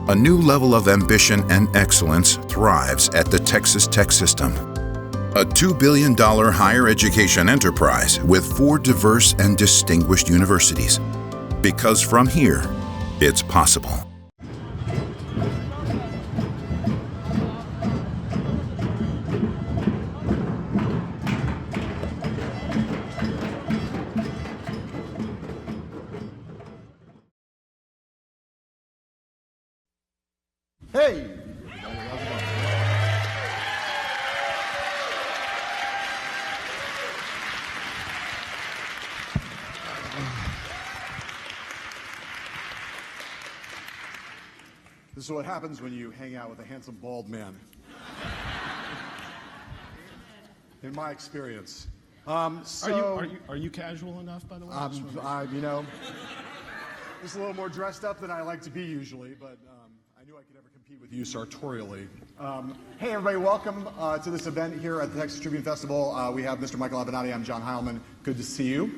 A new level of ambition and excellence thrives at the Texas Tech System. A $2 billion higher education enterprise with 4 diverse and distinguished universities. Because from here, it's possible. Hey! This is what happens when you hang out with a handsome bald man. In my experience. Are you casual enough, by the way? You know, just a little more dressed up than I like to be usually, but I knew I could never compete with you sartorially. Hey, everybody, welcome to this event here at the Texas Tribune Festival. We have Mr. Michael Avenatti. I'm John Heilemann. Good to see you.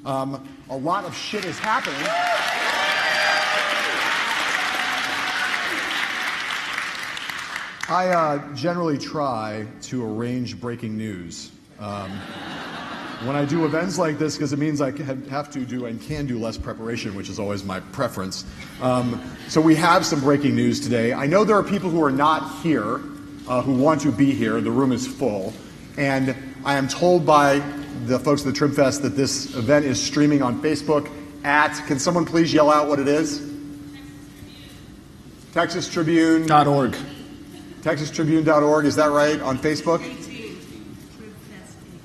A lot of shit is happening. I generally try to arrange breaking news when I do events like this, because it means I have to do and can do less preparation, which is always my preference. So we have some breaking news today. I know there are people who are not here who want to be here. The room is full. And I am told by the folks at the TribFest that this event is streaming on Facebook at, can someone please yell out what it is? TexasTribune.org. TexasTribune.org, is that right, on Facebook? 18.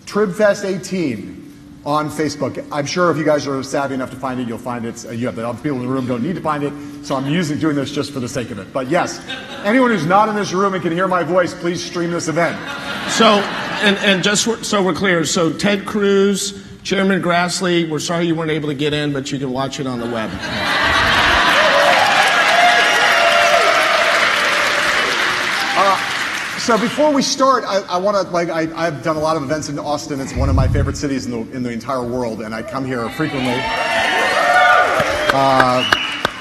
TribFest 18 on Facebook. I'm sure if you guys are savvy enough to find it, you'll find it. You have the other people in the room don't need to find it, so I'm doing this just for the sake of it. But yes, anyone who's not in this room and can hear my voice, please stream this event. So, and just so we're clear, so Ted Cruz, Chairman Grassley, we're sorry you weren't able to get in, but you can watch it on the web. So before we start, I want to, I've done a lot of events in Austin. It's one of my favorite cities in the entire world, and I come here frequently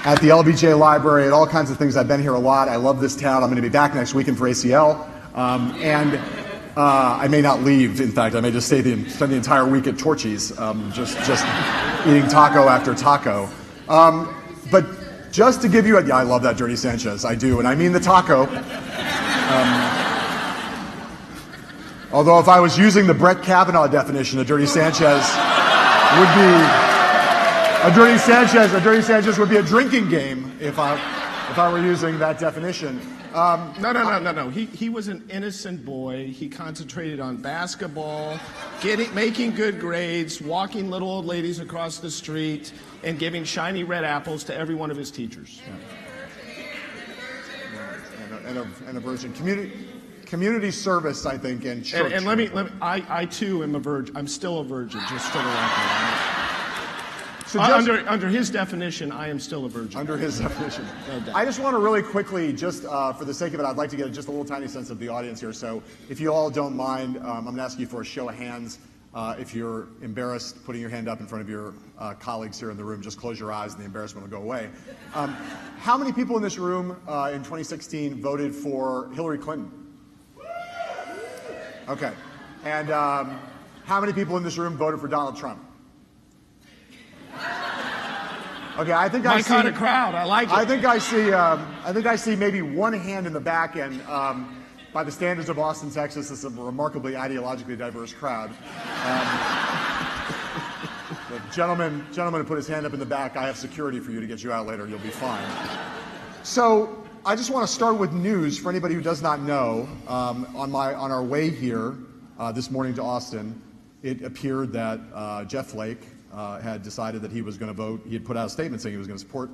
at the LBJ Library, at all kinds of things. I've been here a lot. I love this town. I'm going to be back next weekend for ACL, and I may not leave. In fact, I may just spend the entire week at Torchy's, just eating taco after taco. But just to give you I love that Dirty Sanchez. I do, and I mean the taco. Although if I was using the Brett Kavanaugh definition, a Dirty Sanchez would be a drinking game if I were using that definition. No. He was an innocent boy. He concentrated on basketball, making good grades, walking little old ladies across the street, and giving shiny red apples to every one of his teachers. And a virgin. Community service, I think, and church. And let me I too am a virgin. I'm still a virgin, just for the record. So under his definition, I am still a virgin. Under his definition. No, I just want to really quickly, just for the sake of it, I'd like to get just a little tiny sense of the audience here. So if you all don't mind, I'm going to ask you for a show of hands. If you're embarrassed putting your hand up in front of your colleagues here in the room, just close your eyes and the embarrassment will go away. How many people in this room in 2016 voted for Hillary Clinton? Okay. And how many people in this room voted for Donald Trump? Okay, I think I see my kind of crowd. I like it. I think I see maybe one hand in the back, and by the standards of Austin, Texas, it's a remarkably ideologically diverse crowd. The gentleman who put his hand up in the back, I have security for you to get you out later. You'll be fine. So I just want to start with news for anybody who does not know. On our way here this morning to Austin, it appeared that Jeff Flake had decided that he was going to vote. He had put out a statement saying he was going to support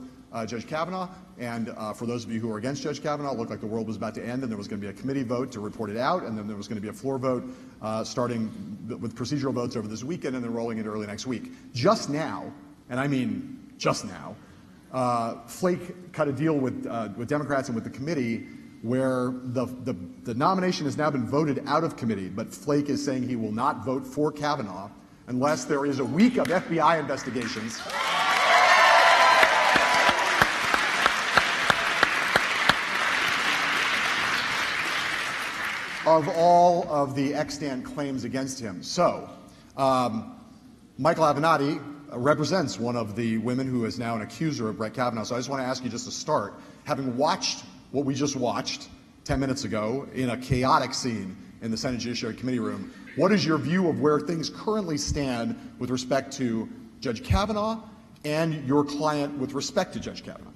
Judge Kavanaugh. And for those of you who are against Judge Kavanaugh, it looked like the world was about to end, and there was going to be a committee vote to report it out, and then there was going to be a floor vote starting with procedural votes over this weekend and then rolling into early next week. Just now, and I mean just now, Flake cut a deal with Democrats and with the committee where the nomination has now been voted out of committee, but Flake is saying he will not vote for Kavanaugh unless there is a week of FBI investigations. of all of the extant claims against him. So, Michael Avenatti represents one of the women who is now an accuser of Brett Kavanaugh. So I just want to ask you just to start, having watched what we just watched 10 minutes ago in a chaotic scene in the Senate Judiciary Committee room, what is your view of where things currently stand with respect to Judge Kavanaugh and your client with respect to Judge Kavanaugh?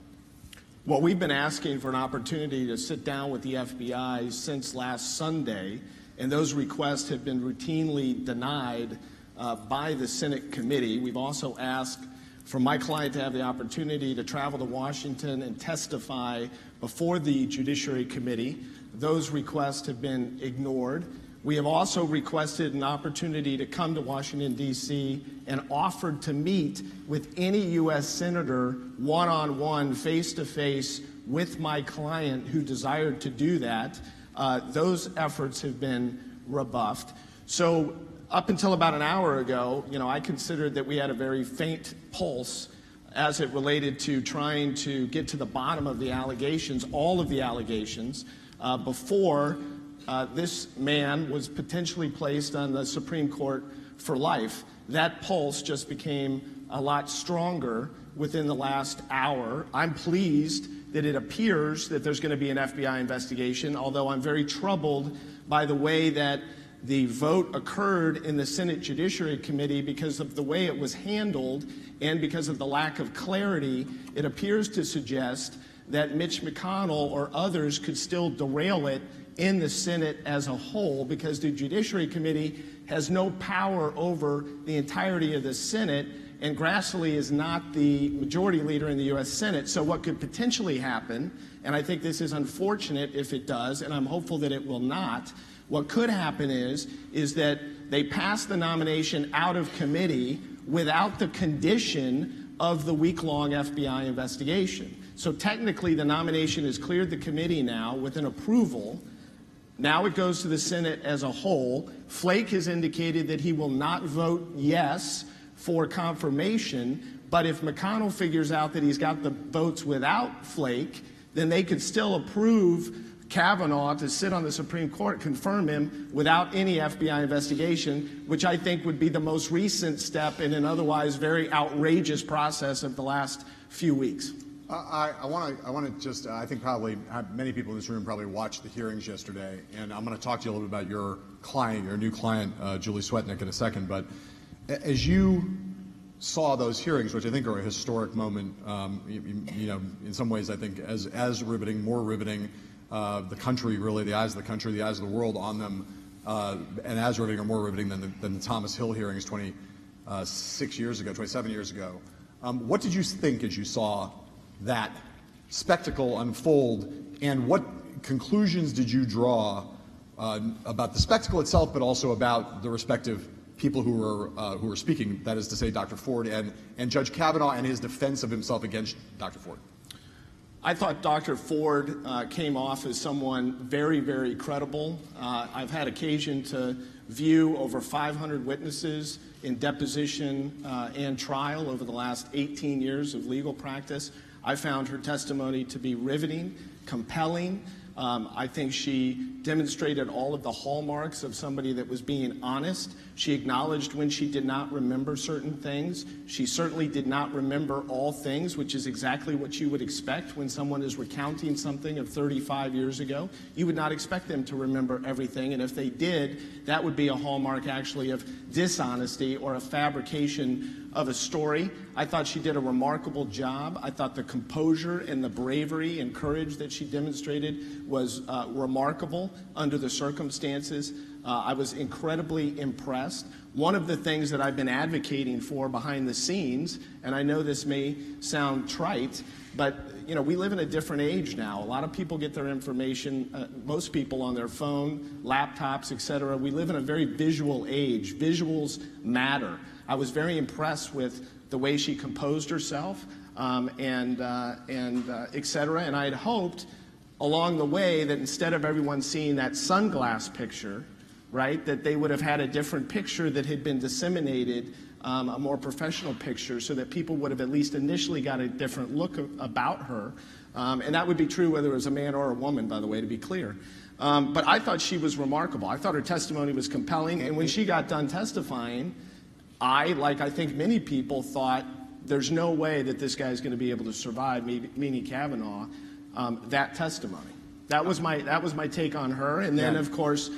Well, we've been asking for an opportunity to sit down with the FBI since last Sunday, and those requests have been routinely denied by the Senate committee. We've also asked for my client to have the opportunity to travel to Washington and testify before the Judiciary Committee. Those requests have been ignored. We have also requested an opportunity to come to Washington, D.C. and offered to meet with any U.S. senator one-on-one, face-to-face with my client who desired to do that. Those efforts have been rebuffed. So up until about an hour ago, I considered that we had a very faint pulse as it related to trying to get to the bottom of the allegations, all of the allegations, before this man was potentially placed on the Supreme Court for life. That pulse just became a lot stronger within the last hour. I'm pleased that it appears that there's going to be an FBI investigation, although I'm very troubled by the way that the vote occurred in the Senate Judiciary Committee because of the way it was handled and because of the lack of clarity. It appears to suggest that Mitch McConnell or others could still derail it in the Senate as a whole, because the Judiciary Committee has no power over the entirety of the Senate, and Grassley is not the majority leader in the U.S. Senate. So what could potentially happen, and I think this is unfortunate if it does, and I'm hopeful that it will not, what could happen is that they pass the nomination out of committee without the condition of the week-long FBI investigation. So technically the nomination has cleared the committee now with an approval. Now it goes to the Senate as a whole. Flake has indicated that he will not vote yes for confirmation, but if McConnell figures out that he's got the votes without Flake, then they could still approve Kavanaugh to sit on the Supreme Court, confirm him without any FBI investigation, which I think would be the most recent step in an otherwise very outrageous process of the last few weeks. I want to just, I think probably many people in this room probably watched the hearings yesterday, and I'm going to talk to you a little bit about your client, your new client, Julie Swetnick, in a second. But as you saw those hearings, which I think are a historic moment, in some ways I think as riveting, more riveting, the country, really, the eyes of the country, the eyes of the world on them, and as riveting or more riveting than the Thomas Hill hearings 27 years ago. What did you think as you saw that spectacle unfold, and what conclusions did you draw about the spectacle itself, but also about the respective people who were speaking, that is to say Dr. Ford and Judge Kavanaugh and his defense of himself against Dr. Ford? I thought Dr. Ford came off as someone very, very credible. I've had occasion to view over 500 witnesses in deposition and trial over the last 18 years of legal practice. I found her testimony to be riveting, compelling. I think she demonstrated all of the hallmarks of somebody that was being honest. She acknowledged when she did not remember certain things. She certainly did not remember all things, which is exactly what you would expect when someone is recounting something of 35 years ago. You would not expect them to remember everything, and if they did, that would be a hallmark actually of dishonesty or a fabrication of a story. I thought she did a remarkable job. I thought the composure and the bravery and courage that she demonstrated was remarkable under the circumstances. I was incredibly impressed. One of the things that I've been advocating for behind the scenes, and I know this may sound trite, but we live in a different age now. A lot of people get their information, most people on their phone, laptops, etc. We live in a very visual age. Visuals matter. I was very impressed with the way she composed herself, etc. And I had hoped along the way that instead of everyone seeing that sunglass picture, right, that they would have had a different picture that had been disseminated, a more professional picture, so that people would have at least initially got a different look about her. And that would be true whether it was a man or a woman, by the way, to be clear. But I thought she was remarkable. I thought her testimony was compelling. And when she got done testifying, like I think many people, thought there's no way that this guy's going to be able to survive, meaning Kavanaugh, that testimony. That was my take on her. And then, of course,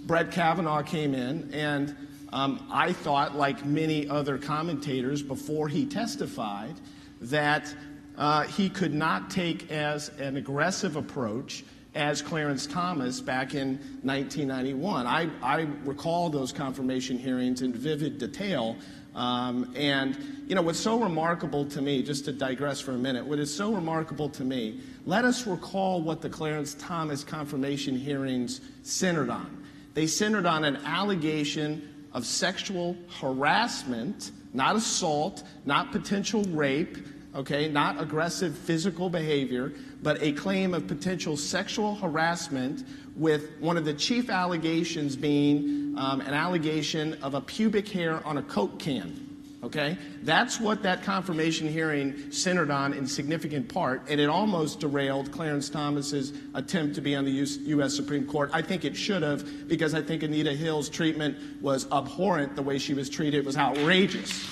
Brett Kavanaugh came in, and I thought, like many other commentators before he testified, that he could not take as an aggressive approach as Clarence Thomas back in 1991. I recall those confirmation hearings in vivid detail. And, you know, what's so remarkable to me, just to digress for a minute, what is so remarkable to me, let us recall what the Clarence Thomas confirmation hearings centered on. They centered on an allegation of sexual harassment, not assault, not potential rape, okay, not aggressive physical behavior, but a claim of potential sexual harassment, with one of the chief allegations being an allegation of a pubic hair on a Coke can. Okay? That's what that confirmation hearing centered on in significant part, and it almost derailed Clarence Thomas's attempt to be on the U.S. Supreme Court. I think it should have, because I think Anita Hill's treatment was abhorrent. The way she was treated was outrageous.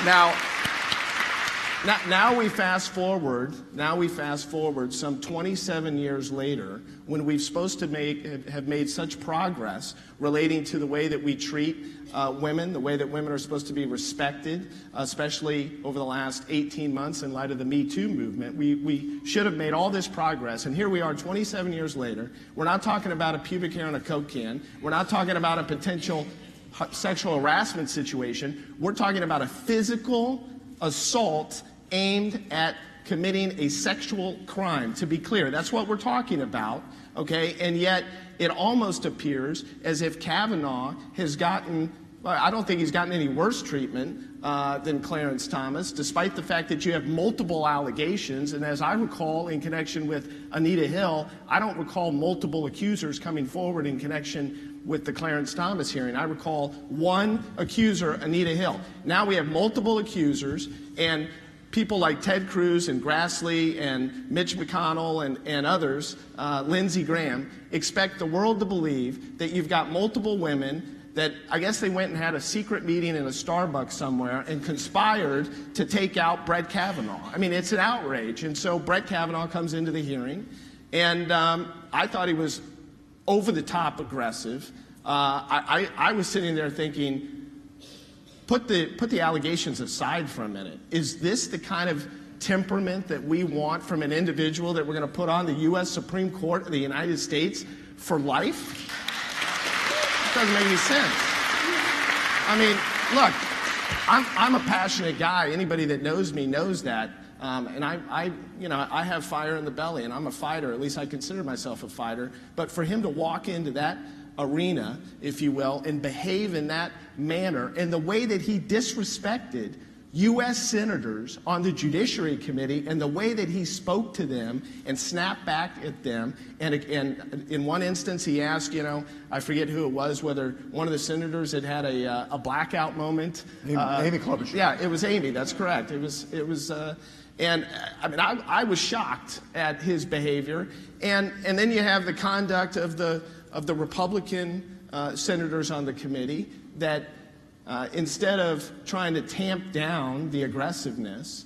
Now we fast forward some 27 years later, when we've supposed to have made such progress relating to the way that we treat women, the way that women are supposed to be respected, especially over the last 18 months in light of the Me Too movement. We should have made all this progress, and here we are 27 years later. We're not talking about a pubic hair on a Coke can. We're not talking about a potential sexual harassment situation. We're talking about a physical assault aimed at committing a sexual crime. To be clear, that's what we're talking about, okay? And yet it almost appears as if Kavanaugh has gotten, well, I don't think he's gotten any worse treatment than Clarence Thomas, despite the fact that you have multiple allegations. And as I recall, in connection with Anita Hill, I don't recall multiple accusers coming forward in connection with the Clarence Thomas hearing. I recall one accuser, Anita Hill. Now we have multiple accusers, and people like Ted Cruz and Grassley and Mitch McConnell and others, Lindsey Graham, expect the world to believe that you've got multiple women that I guess they went and had a secret meeting in a Starbucks somewhere and conspired to take out Brett Kavanaugh. I mean, it's an outrage. And so Brett Kavanaugh comes into the hearing, and I thought he was over the top aggressive. I was sitting there thinking, put the allegations aside for a minute. Is this the kind of temperament that we want from an individual that we're going to put on the U.S. Supreme Court of the United States for life? It doesn't make any sense. I mean, look, I'm a passionate guy. Anybody that knows me knows that. And I have fire in the belly, and I'm a fighter. At least I consider myself a fighter. But for him to walk into that arena, if you will, and behave in that manner, and the way that he disrespected U.S. senators on the Judiciary Committee, and the way that he spoke to them and snapped back at them, and in one instance he asked, I forget who it was, whether one of the senators had a blackout moment. Amy Klobuchar. Yeah, it was Amy. That's correct. It was. And I mean, I was shocked at his behavior, and then you have the conduct of the Republican senators on the committee that instead of trying to tamp down the aggressiveness,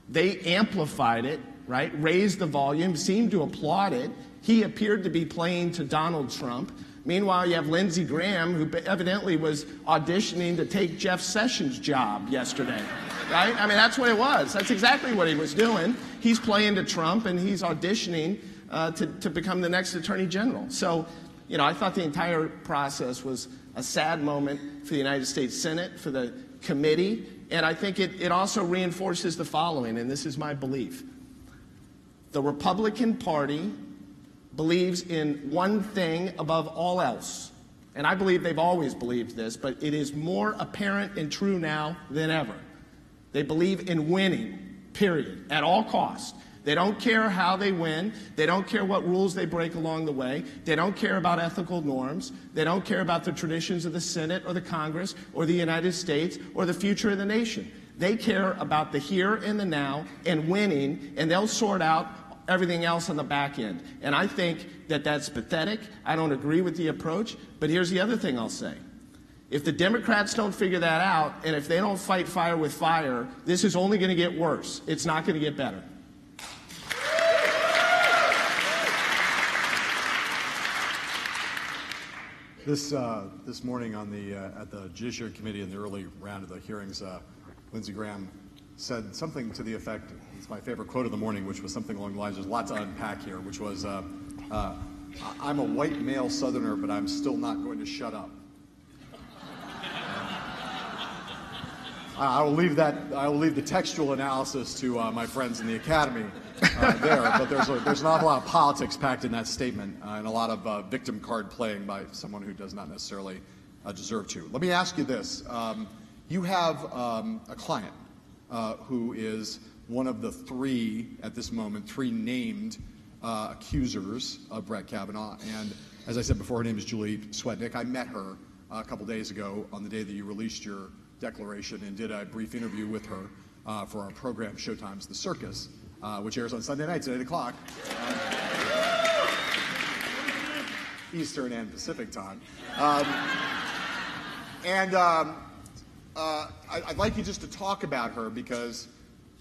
they amplified it, right? Raised the volume, seemed to applaud it. He appeared to be playing to Donald Trump. Meanwhile, you have Lindsey Graham, who evidently was auditioning to take Jeff Sessions' job yesterday, right? I mean, that's what it was. That's exactly what he was doing. He's playing to Trump, and he's auditioning to become the next Attorney General. So, I thought the entire process was a sad moment for the United States Senate, for the committee, and I think it also reinforces the following, and this is my belief. The Republican Party believes in one thing above all else, and I believe they've always believed this, but it is more apparent and true now than ever. They believe in winning, period, at all costs. They don't care how they win. They don't care what rules they break along the way. They don't care about ethical norms. They don't care about the traditions of the Senate or the Congress or the United States or the future of the nation. They care about the here and the now and winning, and they'll sort out everything else on the back end. And I think that that's pathetic. I don't agree with the approach. But here's the other thing I'll say. If the Democrats don't figure that out, and if they don't fight fire with fire, this is only going to get worse. It's not going to get better. This morning on at the Judiciary Committee in the early round of the hearings, Lindsey Graham said something to the effect, it's my favorite quote of the morning, which was something along the lines, there's a lot to unpack here, which was, I'm a white male Southerner, but I'm still not going to shut up. I will leave the textual analysis to my friends in the Academy there, but there's an awful lot of politics packed in that statement and a lot of victim card playing by someone who does not necessarily deserve to. Let me ask you this. You have a client who is one of the three named accusers of Brett Kavanaugh. And as I said before, her name is Julie Swetnick. I met her a couple days ago on the day that you released your declaration and did a brief interview with her for our program Showtime's The Circus, which airs on Sunday nights at 8 o'clock. Eastern and Pacific time. I'd like you just to talk about her because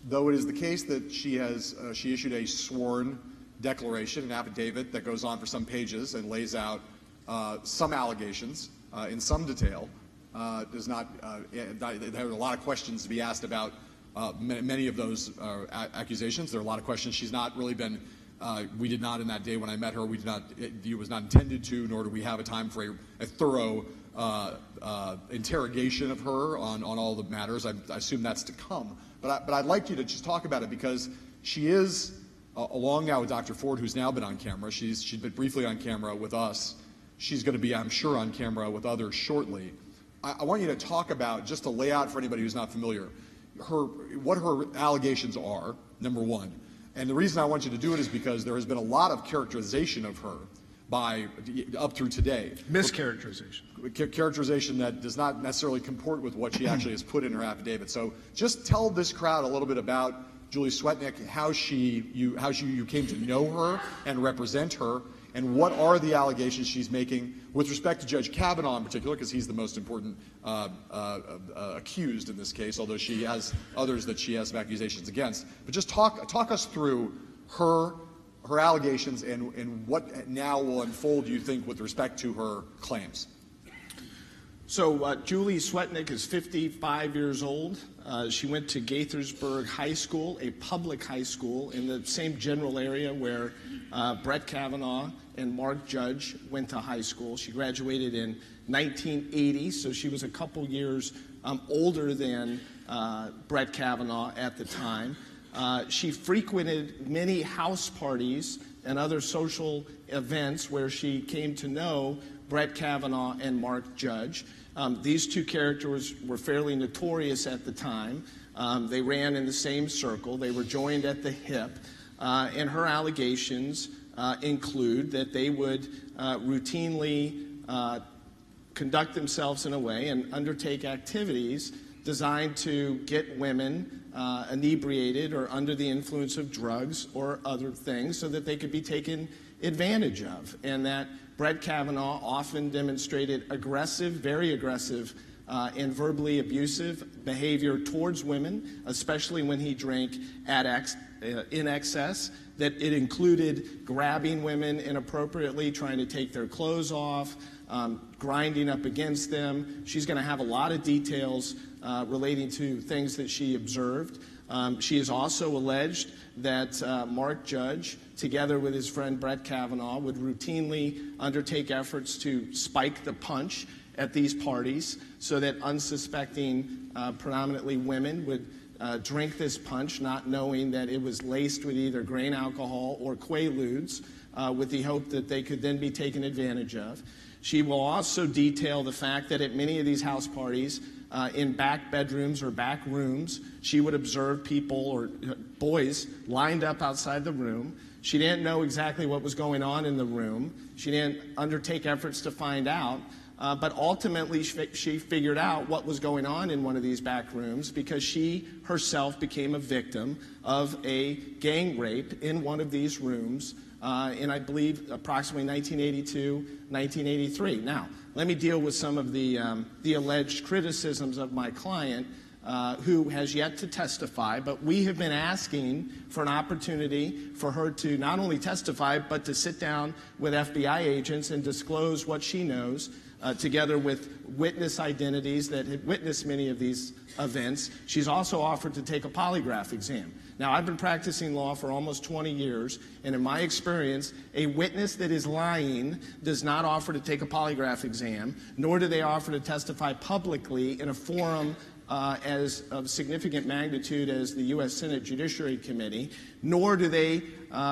though it is the case that she issued a sworn declaration, an affidavit that goes on for some pages and lays out some allegations in some detail, there are a lot of questions to be asked about many of those accusations. There are a lot of questions she's not really been, we did not in that day when I met her, it was not intended to, nor do we have a time for a thorough interrogation of her on all the matters. I assume that's to come. But I'd like you to just talk about it because she is, along now with Dr. Ford, who's now been on camera. She's been briefly on camera with us. She's going to be, I'm sure, on camera with others shortly. I want you to talk about, just to lay out for anybody who's not familiar, what her allegations are, number one. And the reason I want you to do it is because there has been a lot of characterization of her up through today. Mischaracterization. Characterization that does not necessarily comport with what she actually has put in her affidavit. So just tell this crowd a little bit about Julie Swetnick, how you came to know her and represent her, and what are the allegations she's making with respect to Judge Kavanaugh in particular, because he's the most important accused in this case, although she has others that she has some accusations against. But just talk us through her allegations and what now will unfold, you think, with respect to her claims. So Julie Swetnick is 55 years old. She went to Gaithersburg High School, a public high school in the same general area where Brett Kavanaugh and Mark Judge went to high school. She graduated in 1980, so she was a couple years older than Brett Kavanaugh at the time. She frequented many house parties and other social events where she came to know Brett Kavanaugh and Mark Judge. These two characters were fairly notorious at the time. They ran in the same circle. They were joined at the hip. And her allegations include that they would routinely conduct themselves in a way and undertake activities designed to get women inebriated or under the influence of drugs or other things so that they could be taken advantage of, and that Brett Kavanaugh often demonstrated very aggressive and verbally abusive behavior towards women, especially when he drank in excess, that it included grabbing women inappropriately, trying to take their clothes off, grinding up against them. She's going to have a lot of details relating to things that she observed. She has also alleged that Mark Judge, together with his friend Brett Kavanaugh, would routinely undertake efforts to spike the punch at these parties so that unsuspecting, predominantly women, would drink this punch, not knowing that it was laced with either grain alcohol or Quaaludes, with the hope that they could then be taken advantage of. She will also detail the fact that at many of these house parties, in back bedrooms or back rooms, she would observe people or boys lined up outside the room. She didn't know exactly what was going on in the room. She didn't undertake efforts to find out, But ultimately, she figured out what was going on in one of these back rooms because she herself became a victim of a gang rape in one of these rooms in, I believe, approximately 1982, 1983. Now, let me deal with some of the alleged criticisms of my client, who has yet to testify, but we have been asking for an opportunity for her to not only testify, but to sit down with FBI agents and disclose what she knows, together with witness identities that had witnessed many of these events. She's also offered to take a polygraph exam. Now, I've been practicing law for almost 20 years, and in my experience, a witness that is lying does not offer to take a polygraph exam, nor do they offer to testify publicly in a forum as of significant magnitude as the U.S. Senate Judiciary Committee, nor do they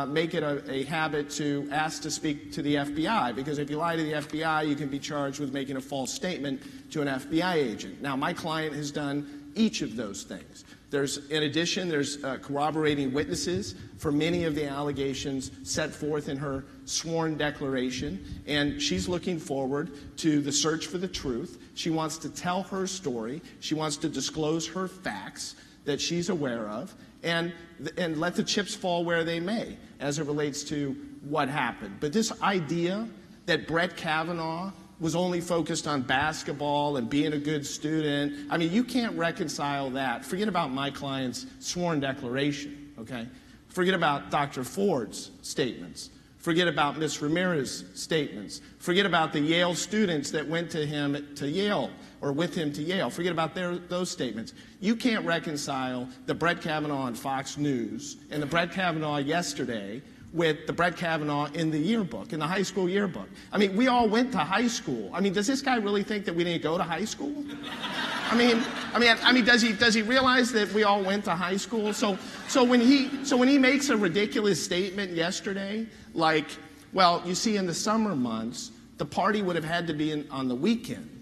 make it a habit to ask to speak to the FBI, because if you lie to the FBI, you can be charged with making a false statement to an FBI agent. Now, my client has done each of those things. In addition, there's corroborating witnesses for many of the allegations set forth in her sworn declaration, and she's looking forward to the search for the truth. She wants to tell her story. She wants to disclose her facts that she's aware of, and let the chips fall where they may as it relates to what happened. But this idea that Brett Kavanaugh was only focused on basketball and being a good student, I mean, you can't reconcile that. Forget about my client's sworn declaration, okay? Forget about Dr. Ford's statements. Forget about Ms. Ramirez's statements. Forget about the Yale students that went to him to Yale, or with him to Yale. Forget about those statements. You can't reconcile the Brett Kavanaugh on Fox News and the Brett Kavanaugh yesterday with the Brett Kavanaugh in the yearbook, in the high school yearbook. I mean, we all went to high school. I mean, does this guy really think that we didn't go to high school? I mean, does he realize that we all went to high school? So when he makes a ridiculous statement yesterday, like, well, you see, in the summer months, the party would have had to be on the weekend.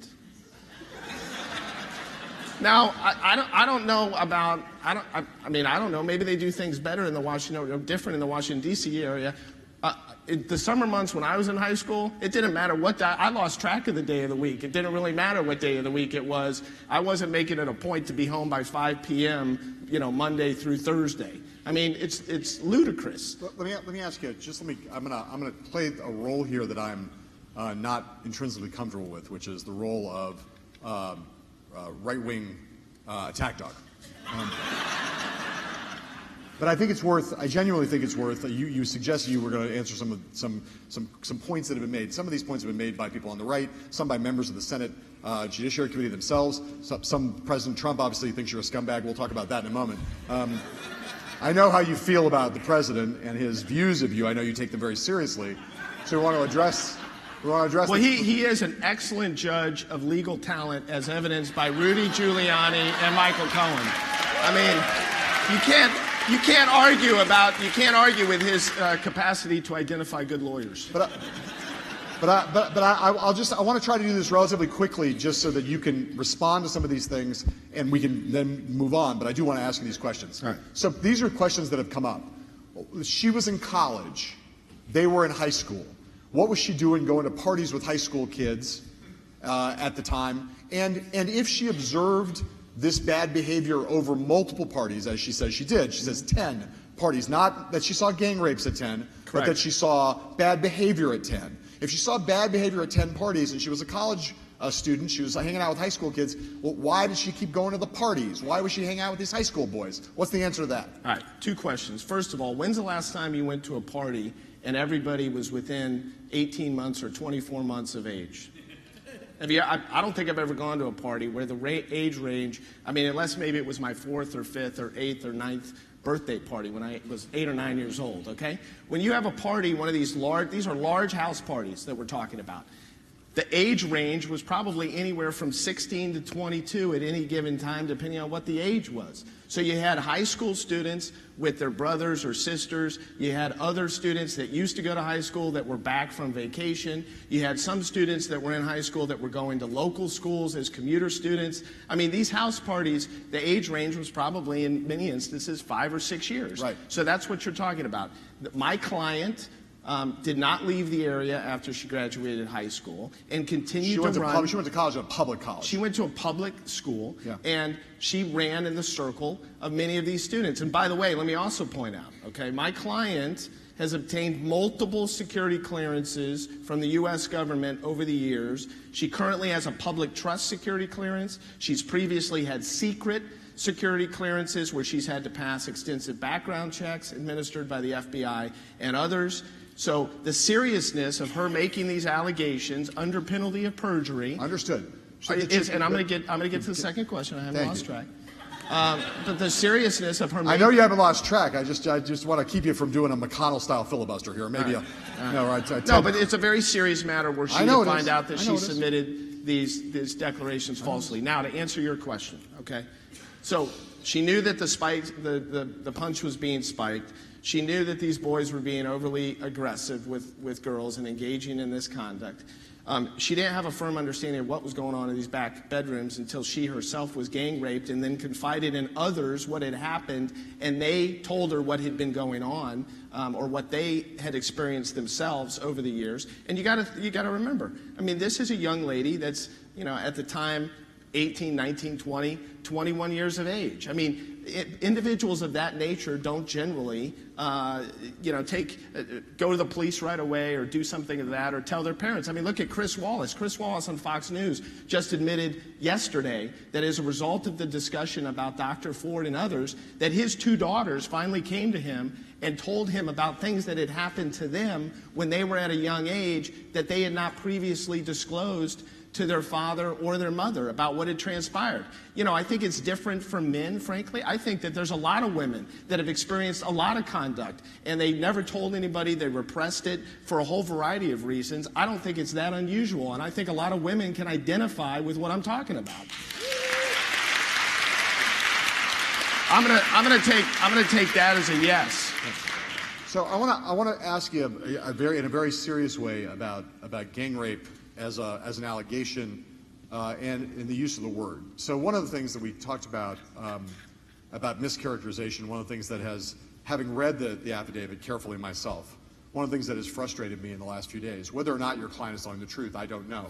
Now, I don't know about, I don't know, maybe they do things better in the Washington, or different in the Washington, D.C. area. The summer months when I was in high school, it didn't matter what day. I lost track of the day of the week. It didn't really matter what day of the week it was. I wasn't making it a point to be home by 5 p.m., Monday through Thursday. I mean, it's ludicrous. Let me ask you, I'm gonna play a role here that I'm not intrinsically comfortable with, which is the role of right-wing attack dog. But I genuinely think it's worth, you suggested you were going to answer some points that have been made. Some of these points have been made by people on the right, some by members of the Senate Judiciary Committee themselves. Some President Trump obviously thinks you're a scumbag. We'll talk about that in a moment. I know how you feel about the president and his views of you. I know you take them very seriously. So we want to address. Well, he is an excellent judge of legal talent, as evidenced by Rudy Giuliani and Michael Cohen. I mean, you can't argue with his capacity to identify good lawyers. But I want to try to do this relatively quickly, just so that you can respond to some of these things, and we can then move on. But I do want to ask you these questions. All right. So these are questions that have come up. She was in college. They were in high school. What was she doing going to parties with high school kids at the time? And if she observed this bad behavior over multiple parties, as she says she did, she says 10 parties, not that she saw gang rapes at 10, Correct. but that she saw bad behavior at 10. If she saw bad behavior at 10 parties and she was a college student, she was hanging out with high school kids, well, why did she keep going to the parties? Why was she hanging out with these high school boys? What's the answer to that? All right, two questions. First of all, when's the last time you went to a party and everybody was within 18 months or 24 months of age? I don't think I've ever gone to a party where the age range, unless maybe it was my 4th or 5th or 8th or 9th birthday party when I was 8 or 9 years old, okay? When you have a party, these are large house parties that we're talking about. The age range was probably anywhere from 16 to 22 at any given time, depending on what the age was. So you had high school students with their brothers or sisters. You had other students that used to go to high school that were back from vacation. You had some students that were in high school that were going to local schools as commuter students. These house parties, the age range was probably, in many instances, 5 or 6 years. Right. So that's what you're talking about. My client did not leave the area after she graduated high school, and continued to run. She went to college, a public college. She went to a public school, yeah. And she ran in the circle of many of these students. And by the way, let me also point out, okay, my client has obtained multiple security clearances from the U.S. government over the years. She currently has a public trust security clearance. She's previously had secret security clearances where she's had to pass extensive background checks administered by the FBI and others. So the seriousness of her making these allegations under penalty of perjury. Understood. And I'm going to get to the second question. I haven't lost track. But the seriousness of her. I know you haven't lost track. I just want to keep you from doing a McConnell-style filibuster here. Maybe no, but it's a very serious matter where she will find out that she submitted these declarations falsely. Now, to answer your question, okay? So she knew that the punch was being spiked. She knew that these boys were being overly aggressive with girls and engaging in this conduct. She didn't have a firm understanding of what was going on in these back bedrooms until she herself was gang raped and then confided in others what had happened, and they told her what had been going on or what they had experienced themselves over the years. And you got to remember, I mean, this is a young lady that's, at the time 18, 19, 20, 21 years of age. I mean, individuals of that nature don't generally, go to the police right away or do something of that or tell their parents. I mean, look at Chris Wallace. Chris Wallace on Fox News just admitted yesterday that as a result of the discussion about Dr. Ford and others, that his two daughters finally came to him and told him about things that had happened to them when they were at a young age that they had not previously disclosed to their father or their mother about what had transpired. I think it's different from men, frankly. I think that there's a lot of women that have experienced a lot of conduct, and they never told anybody. They repressed it for a whole variety of reasons. I don't think it's that unusual, and I think a lot of women can identify with what I'm talking about. I'm gonna take that as a yes. So I want to ask you in a very serious way about gang rape as an allegation and in the use of the word. So one of the things that we talked about mischaracterization, one of the things that having read the affidavit carefully myself, one of the things that has frustrated me in the last few days, whether or not your client is telling the truth, I don't know.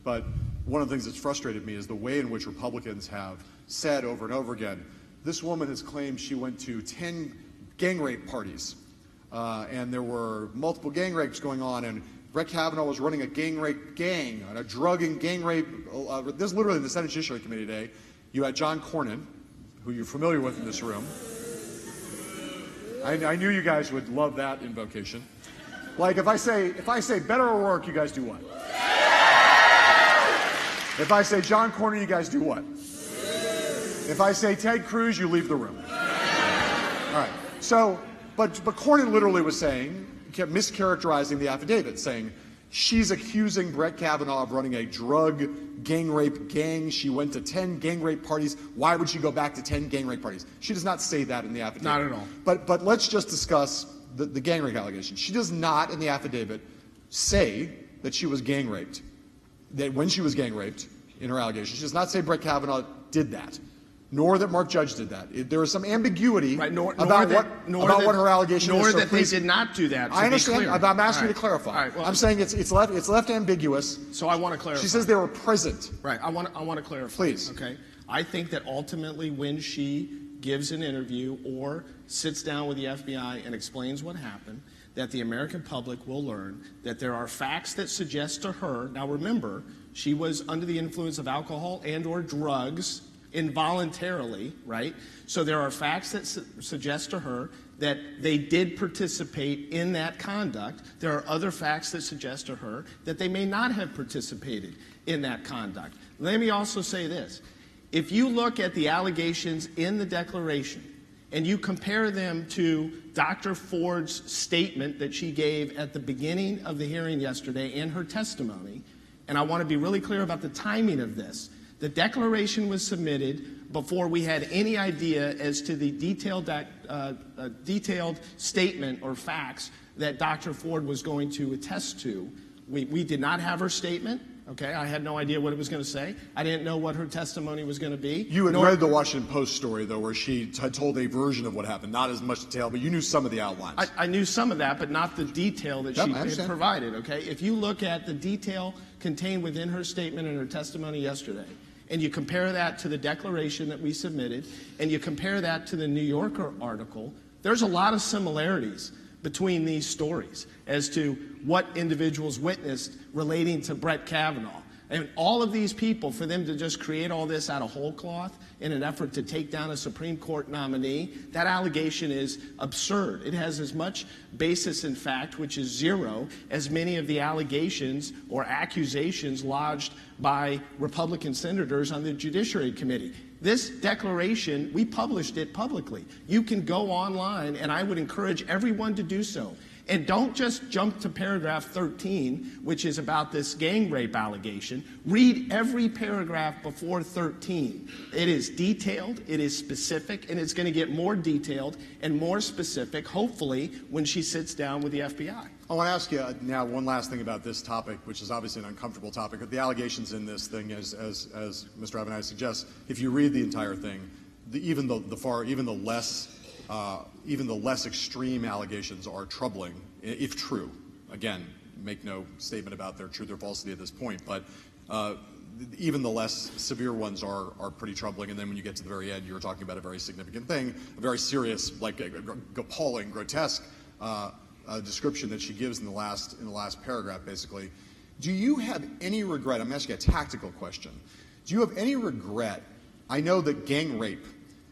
But one of the things that's frustrated me is the way in which Republicans have said over and over again, this woman has claimed she went to 10 gang rape parties, and there were multiple gang rapes going on, and Brett Kavanaugh was running a gang rape gang, a drug and gang rape. This is literally in the Senate Judiciary Committee today. You had John Cornyn, who you're familiar with in this room. I knew you guys would love that invocation. Like if I say Beto O'Rourke, you guys do what? If I say John Cornyn, you guys do what? If I say Ted Cruz, you leave the room. All right. So, but Cornyn literally was saying, kept mischaracterizing the affidavit, saying she's accusing Brett Kavanaugh of running a drug gang rape gang. She went to 10 gang rape parties. Why would she go back to 10 gang rape parties? She does not say that in the affidavit. Not at all. But let's just discuss the gang rape allegation. She does not in the affidavit say that she was gang raped, that when she was gang raped in her allegation. She does not say Brett Kavanaugh did that, nor that Mark Judge did that. There is some ambiguity about what her allegation is. Nor that they did not do that. I understand. I'm asking you to clarify. All right, well, I'm saying it's left ambiguous. So I want to clarify. She says they were present. Right. I want to clarify. Please. Okay. I think that ultimately when she gives an interview or sits down with the FBI and explains what happened, that the American public will learn that there are facts that suggest to her. Now remember, she was under the influence of alcohol and or drugs involuntarily, right? So there are facts that suggest to her that they did participate in that conduct. There are other facts that suggest to her that they may not have participated in that conduct. Let me also say this. If you look at the allegations in the declaration and you compare them to Dr. Ford's statement that she gave at the beginning of the hearing yesterday and her testimony, and I want to be really clear about the timing of this. The declaration was submitted before we had any idea as to the detailed statement or facts that Dr. Ford was going to attest to. We did not have her statement. Okay, I had no idea what it was going to say. I didn't know what her testimony was going to be. You had read the Washington Post story, though, where she had told a version of what happened, not as much detail, but you knew some of the outlines. I knew some of that, but not the detail that she had provided, okay? If you look at the detail contained within her statement and her testimony yesterday, and you compare that to the declaration that we submitted, and you compare that to the New Yorker article, there's a lot of similarities between these stories as to what individuals witnessed relating to Brett Kavanaugh. And all of these people, for them to just create all this out of whole cloth in an effort to take down a Supreme Court nominee, that allegation is absurd. It has as much basis in fact, which is zero, as many of the allegations or accusations lodged by Republican senators on the Judiciary Committee. This declaration, we published it publicly. You can go online, and I would encourage everyone to do so. And don't just jump to paragraph 13, which is about this gang rape allegation. Read every paragraph before 13. It is detailed, it is specific, and it's going to get more detailed and more specific, hopefully, when she sits down with the FBI. I want to ask you now one last thing about this topic, which is obviously an uncomfortable topic. But the allegations in this thing, as Mr. Avenatti suggests, if you read the entire thing, even the less extreme allegations are troubling, if true. Again, make no statement about their truth or falsity at this point, but even the less severe ones are pretty troubling. And then when you get to the very end, you're talking about a very significant thing, a very serious, like appalling, grotesque description that she gives in the last paragraph, basically. Do you have any regret? I'm asking a tactical question. Do you have any regret? I know that gang rape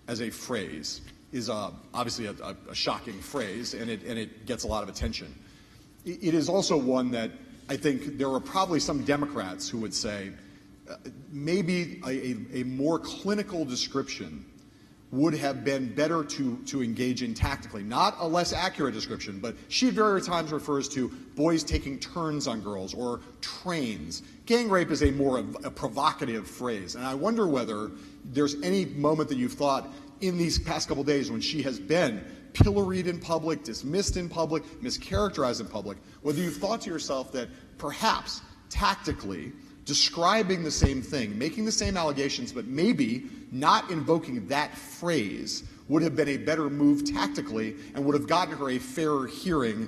as a phrase is obviously a shocking phrase, and it gets a lot of attention. It is also one that I think there are probably some Democrats who would say maybe a more clinical description would have been better to engage in tactically. Not a less accurate description, but she at various times refers to boys taking turns on girls or trains. Gang rape is a more a provocative phrase, and I wonder whether there's any moment that you've thought in these past couple days when she has been pilloried in public, dismissed in public, mischaracterized in public, whether you've thought to yourself that perhaps tactically describing the same thing, making the same allegations, but maybe not invoking that phrase would have been a better move tactically and would have gotten her a fairer hearing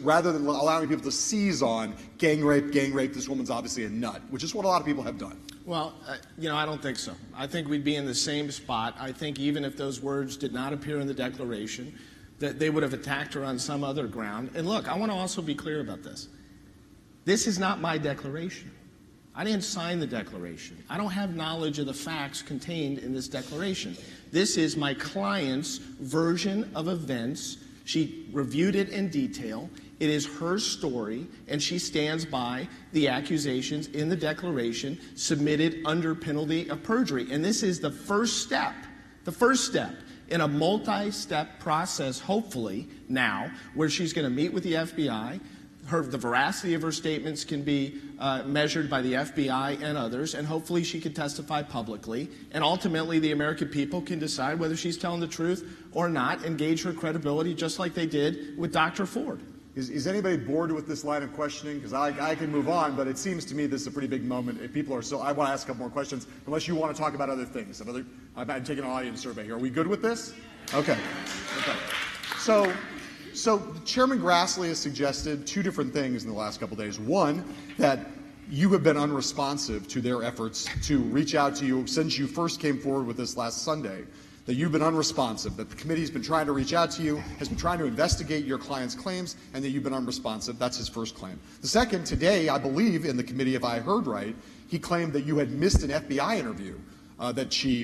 rather than allowing people to seize on gang rape, this woman's obviously a nut, which is what a lot of people have done. Well, I don't think so. I think we'd be in the same spot. I think even if those words did not appear in the declaration, that they would have attacked her on some other ground. And look, I want to also be clear about this. This is not my declaration. I didn't sign the declaration. I don't have knowledge of the facts contained in this declaration. This is my client's version of events. She reviewed it in detail. It is her story, and she stands by the accusations in the declaration submitted under penalty of perjury. And this is the first step in a multi-step process, hopefully now, where she's going to meet with the FBI. The veracity of her statements can be measured by the FBI and others, and hopefully she can testify publicly. And ultimately, the American people can decide whether she's telling the truth or not, and gauge her credibility just like they did with Dr. Ford. Is anybody bored with this line of questioning? Because I can move on, but it seems to me this is a pretty big moment. If people are still, I want to ask a couple more questions, unless you want to talk about other things. I'm taking an audience survey here. Are we good with this? Okay. So Chairman Grassley has suggested two different things in the last couple of days. One, that you have been unresponsive to their efforts to reach out to you since you first came forward with this last Sunday, that you've been unresponsive, that the committee's been trying to reach out to you, has been trying to investigate your client's claims, and that you've been unresponsive. That's his first claim. The second, today, I believe, in the committee, if I heard right, he claimed that you had missed an FBI interview, that she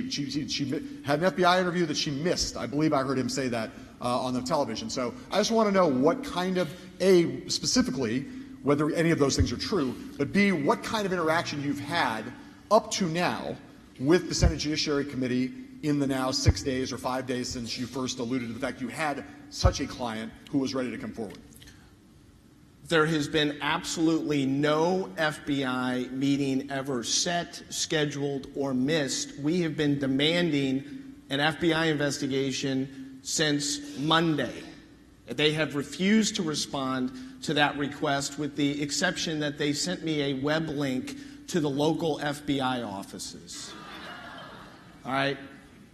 had an FBI interview that she missed. I believe I heard him say that on the television. So I just want to know what kind of, A, specifically, whether any of those things are true, but B, what kind of interaction you've had up to now with the Senate Judiciary Committee in the now 6 days or 5 days since you first alluded to the fact you had such a client who was ready to come forward. There has been absolutely no FBI meeting ever set, scheduled, or missed. We have been demanding an FBI investigation since Monday. They have refused to respond to that request, with the exception that they sent me a web link to the local FBI offices. All right?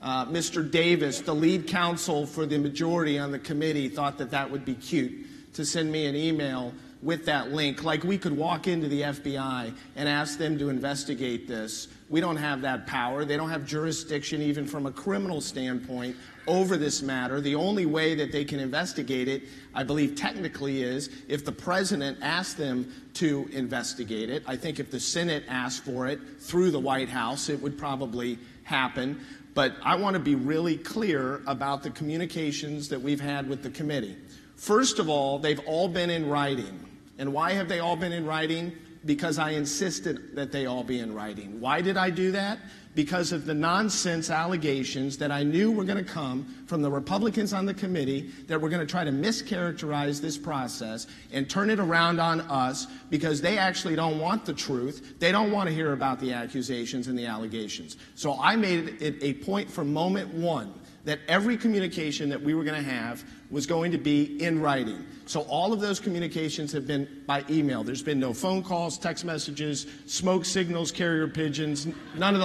Mr. Davis, the lead counsel for the majority on the committee, thought that that would be cute to send me an email with that link. Like we could walk into the FBI and ask them to investigate this. We don't have that power. They don't have jurisdiction, even from a criminal standpoint, over this matter. The only way that they can investigate it, I believe technically, is if the president asked them to investigate it. I think if the Senate asked for it through the White House, it would probably happen. But I want to be really clear about the communications that we've had with the committee. First of all, they've all been in writing. And why have they all been in writing? Because I insisted that they all be in writing. Why did I do that? Because of the nonsense allegations that I knew were going to come from the Republicans on the committee that were going to try to mischaracterize this process and turn it around on us, because they actually don't want the truth. They don't want to hear about the accusations and the allegations. So I made it a point from moment one that every communication that we were going to have was going to be in writing. So all of those communications have been by email. There's been no phone calls, text messages, smoke signals, carrier pigeons, none of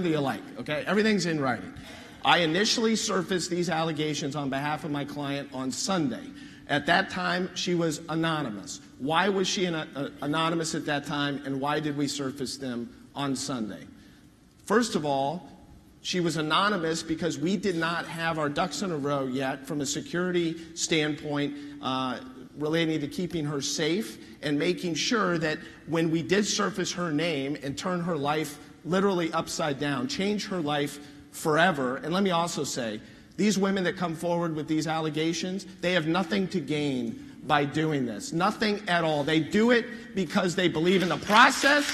the alike, okay? Everything's in writing. I initially surfaced these allegations on behalf of my client on Sunday. At that time, she was anonymous. Why was she anonymous at that time, and why did we surface them on Sunday? First of all, she was anonymous because we did not have our ducks in a row yet from a security standpoint relating to keeping her safe and making sure that when we did surface her name and turn her life literally upside down, change her life forever. And let me also say, these women that come forward with these allegations, they have nothing to gain by doing this. Nothing at all. They do it because they believe in the process.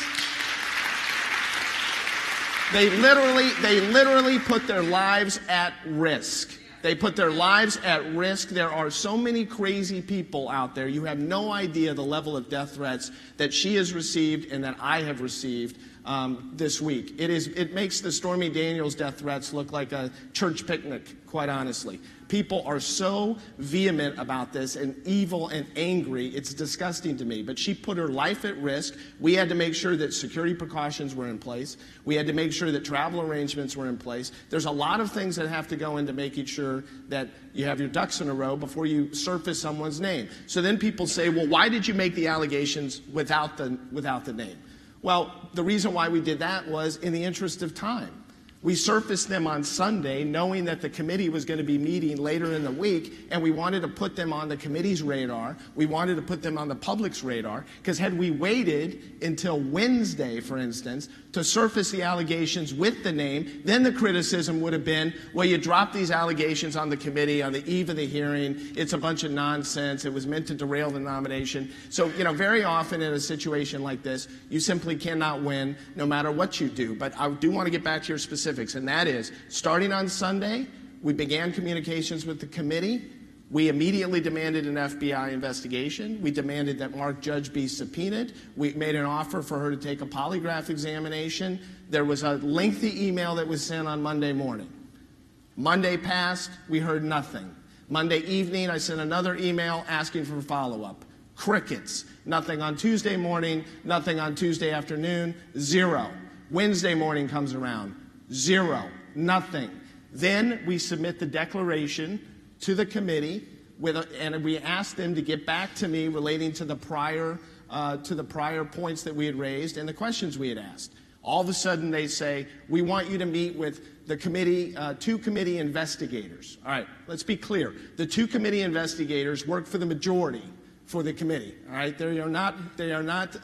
They literally put their lives at risk. They put their lives at risk. There are so many crazy people out there. You have no idea the level of death threats that she has received and that I have received this week. It makes the Stormy Daniels death threats look like a church picnic, quite honestly. People are so vehement about this and evil and angry, it's disgusting to me. But she put her life at risk. We had to make sure that security precautions were in place. We had to make sure that travel arrangements were in place. There's a lot of things that have to go into making sure that you have your ducks in a row before you surface someone's name. So then people say, well, why did you make the allegations without the name? Well, the reason why we did that was in the interest of time. We surfaced them on Sunday knowing that the committee was going to be meeting later in the week, and we wanted to put them on the committee's radar. We wanted to put them on the public's radar, because had we waited until Wednesday, for instance, to surface the allegations with the name, then the criticism would have been, well, you dropped these allegations on the committee on the eve of the hearing. It's a bunch of nonsense. It was meant to derail the nomination. So, very often in a situation like this, you simply cannot win no matter what you do. But I do want to get back to your specifics, and that is, starting on Sunday, we began communications with the committee. We immediately demanded an FBI investigation. We demanded that Mark Judge be subpoenaed. We made an offer for her to take a polygraph examination. There was a lengthy email that was sent on Monday morning. Monday passed, we heard nothing. Monday evening, I sent another email asking for follow-up. Crickets. Nothing on Tuesday morning, nothing on Tuesday afternoon, zero. Wednesday morning comes around, zero, nothing. Then we submit the declaration to the committee, and we asked them to get back to me relating to the prior points that we had raised and the questions we had asked. All of a sudden they say, we want you to meet with the committee, two committee investigators. All right, let's be clear. The two committee investigators work for the majority for the committee. All right, they are not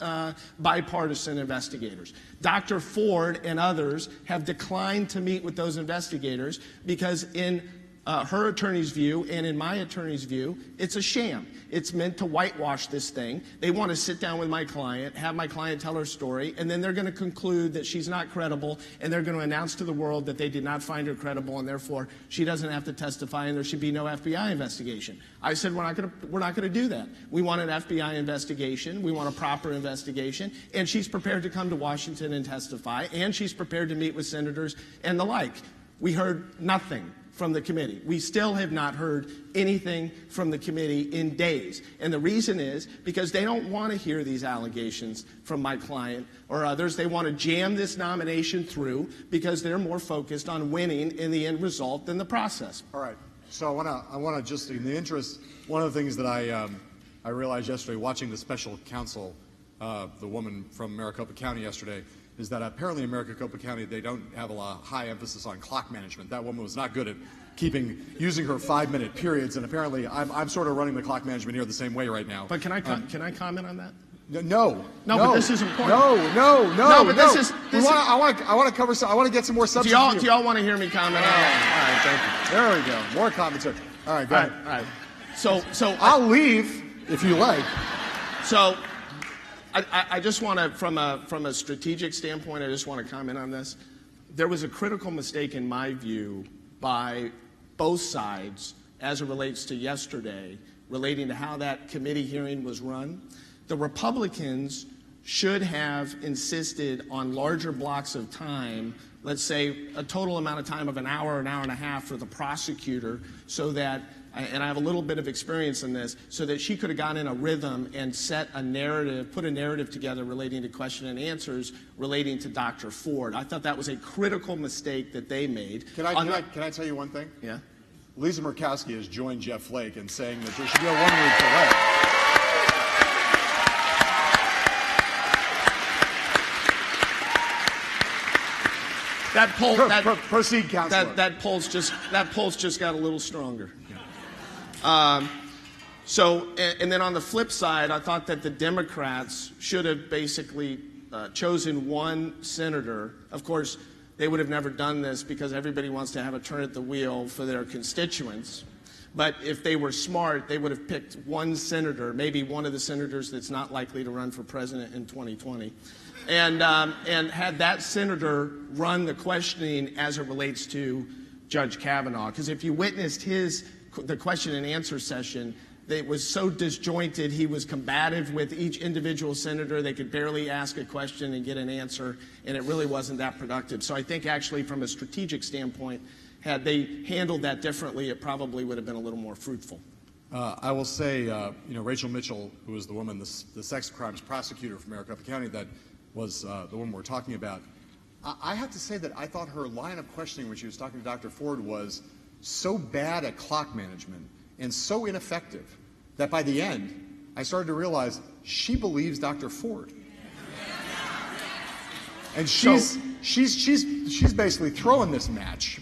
bipartisan investigators. Dr. Ford and others have declined to meet with those investigators because in her attorney's view and in my attorney's view, it's a sham. It's meant to whitewash this thing. They want to sit down with my client, have my client tell her story, and then they're going to conclude that she's not credible, and they're going to announce to the world that they did not find her credible, and therefore she doesn't have to testify and there should be no FBI investigation. I said we're not going to do that. We want an FBI investigation. We want a proper investigation, and she's prepared to come to Washington and testify, and she's prepared to meet with senators and the like. We heard nothing from the committee. We still have not heard anything from the committee in days. And the reason is because they don't want to hear these allegations from my client or others. They want to jam this nomination through because they're more focused on winning in the end result than the process. All right. So I want to just, in the interest, one of the things that I realized yesterday watching the special counsel, the woman from Maricopa County yesterday, is that apparently in Maricopa County they don't have a high emphasis on clock management. That woman was not good at using her 5-minute periods, and apparently I'm sort of running the clock management here the same way right now. But can I comment on that? No, but this is important. No, but no. this is. I want to cover. I want to get some more substance. Do y'all want to hear me comment on that? All right, thank you. There we go. More commentary. All right, go ahead. All right. So I'll leave if you like. So I just want to, from a strategic standpoint, I just want to comment on this. There was a critical mistake, in my view, by both sides as it relates to yesterday, relating to how that committee hearing was run. The Republicans should have insisted on larger blocks of time, let's say a total amount of time of an hour and a half for the prosecutor, so that, and I have a little bit of experience in this, so that she could have gotten in a rhythm and set a narrative, put a narrative together relating to question and answers relating to Dr. Ford. I thought that was a critical mistake that they made. Can I tell you one thing? Yeah. Lisa Murkowski has joined Jeff Flake in saying that there should be a one-week delay. That poll, proceed, Counselor. That poll's just got a little stronger. Yeah. So, and then on the flip side, I thought that the Democrats should have basically chosen one senator. Of course, they would have never done this because everybody wants to have a turn at the wheel for their constituents. But if they were smart, they would have picked one senator, maybe one of the senators that's not likely to run for president in 2020. And had that senator run the questioning as it relates to Judge Kavanaugh. Because if you witnessed the question and answer session, it was so disjointed. He was combative with each individual senator. They could barely ask a question and get an answer, and it really wasn't that productive. So I think actually from a strategic standpoint, had they handled that differently, it probably would have been a little more fruitful. I will say, Rachel Mitchell, who was the woman, the sex crimes prosecutor from Maricopa County that was the woman we're talking about. I have to say that I thought her line of questioning when she was talking to Dr. Ford was so bad at clock management and so ineffective that by the end, I started to realize she believes Dr. Ford. And she's basically throwing this match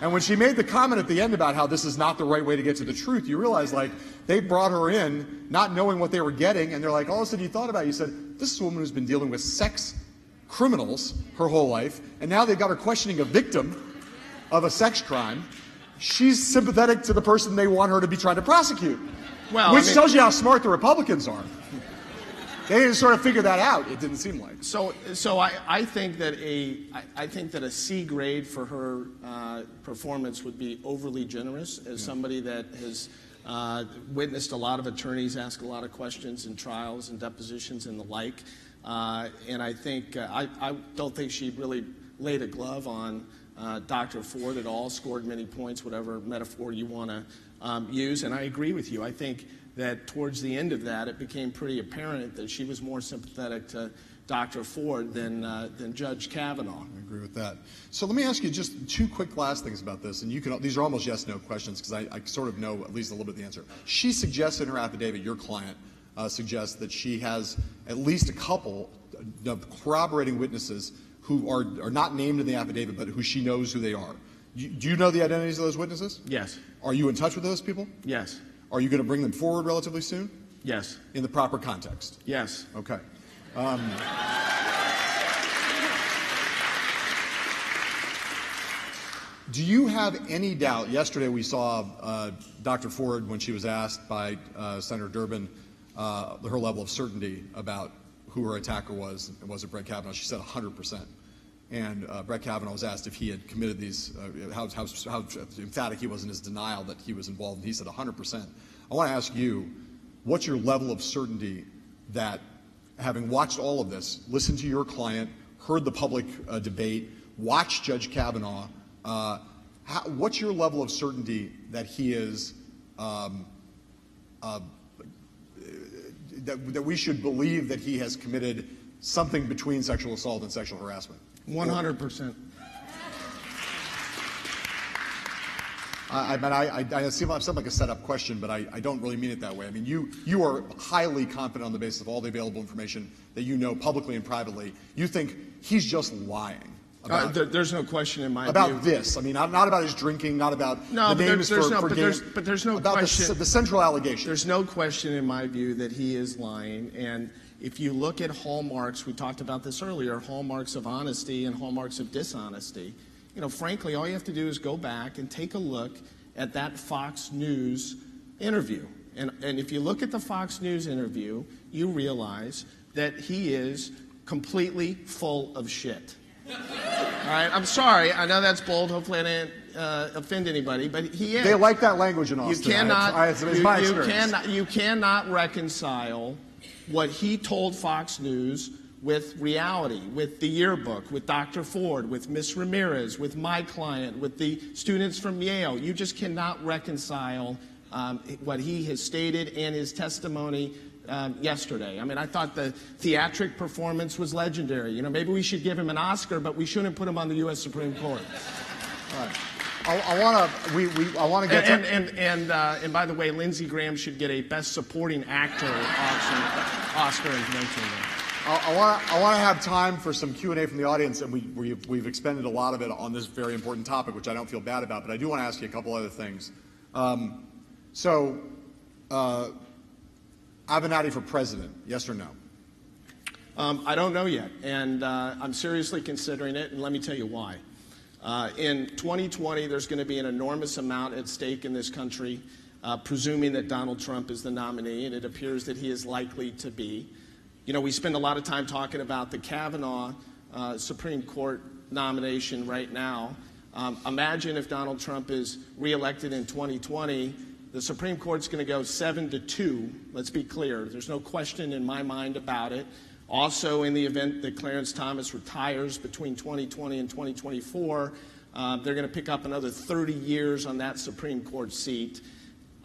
and when she made the comment at the end about how this is not the right way to get to the truth, you realize like they brought her in not knowing what they were getting, and they're like, all of a sudden you thought about it, you said, this is a woman who's been dealing with sex criminals her whole life, and now they've got her questioning a victim of a sex crime. She's sympathetic to the person they want her to be trying to prosecute, which tells you how smart the Republicans are. They didn't sort of figure that out, it didn't seem like. So I think that a C grade for her performance would be overly generous as somebody that has witnessed a lot of attorneys ask a lot of questions in trials and depositions and the like. And I think I don't think she really laid a glove on Dr. Ford at all, scored many points, whatever metaphor you want to use. And I agree with you. I think that towards the end of that, it became pretty apparent that she was more sympathetic to Dr. Ford than Judge Kavanaugh. I agree with that. So let me ask you just two quick last things about this, and these are almost yes/no questions because I sort of know at least a little bit of the answer. She suggests in her affidavit, your client suggests that she has at least a couple of corroborating witnesses who are not named in the affidavit, but who she knows who they are. Do you know the identities of those witnesses? Yes. Are you in touch with those people? Yes. Are you going to bring them forward relatively soon? Yes. In the proper context? Yes. Okay. Do you have any doubt? Yesterday we saw Dr. Ford, when she was asked by Senator Durbin her level of certainty about who her attacker was it Brett Kavanaugh? She said 100%. And Brett Kavanaugh was asked if he had committed these, how emphatic he was in his denial that he was involved, and he said 100%. I want to ask you, what's your level of certainty that, having watched all of this, listened to your client, heard the public debate, watched Judge Kavanaugh, what's your level of certainty that he is that we should believe that he has committed something between sexual assault and sexual harassment? 100%. I seem like a set-up question, but I don't really mean it that way. I mean, you are highly confident on the basis of all the available information that you know publicly and privately. You think he's just lying. There's no question in my view. About this. I mean, not about his drinking, not about the names there's for games. But there's no about question. The central allegation. There's no question in my view that he is lying. And if you look at hallmarks, we talked about this earlier, hallmarks of honesty and hallmarks of dishonesty. You know, frankly, all you have to do is go back and take a look at that Fox News interview. And if you look at the Fox News interview, you realize that he is completely full of shit. All right, I'm sorry. I know that's bold. Hopefully I didn't offend anybody, but he is. They like that language in Austin. You cannot reconcile what he told Fox News with reality, with the yearbook, with Dr. Ford, with Miss Ramirez, with my client, with the students from Yale. You just cannot reconcile what he has stated and his testimony yesterday. I mean, I thought the theatric performance was legendary. You know, maybe we should give him an Oscar, but we shouldn't put him on the U.S. Supreme Court. All right. I want to get and by the way, Lindsey Graham should get a Best Supporting Actor Oscar in connection with that. I want to have time for some Q&A from the audience, and we've expended a lot of it on this very important topic, which I don't feel bad about, but I do want to ask you a couple other things. Avenatti for president, yes or no? I don't know yet, and I'm seriously considering it, and let me tell you why. In 2020, there's going to be an enormous amount at stake in this country, presuming that Donald Trump is the nominee, and it appears that he is likely to be. You know, we spend a lot of time talking about the Kavanaugh Supreme Court nomination right now. Imagine if Donald Trump is reelected in 2020, the Supreme Court's going to go 7-2. Let's be clear. There's no question in my mind about it. Also, in the event that Clarence Thomas retires between 2020 and 2024, they're going to pick up another 30 years on that Supreme Court seat.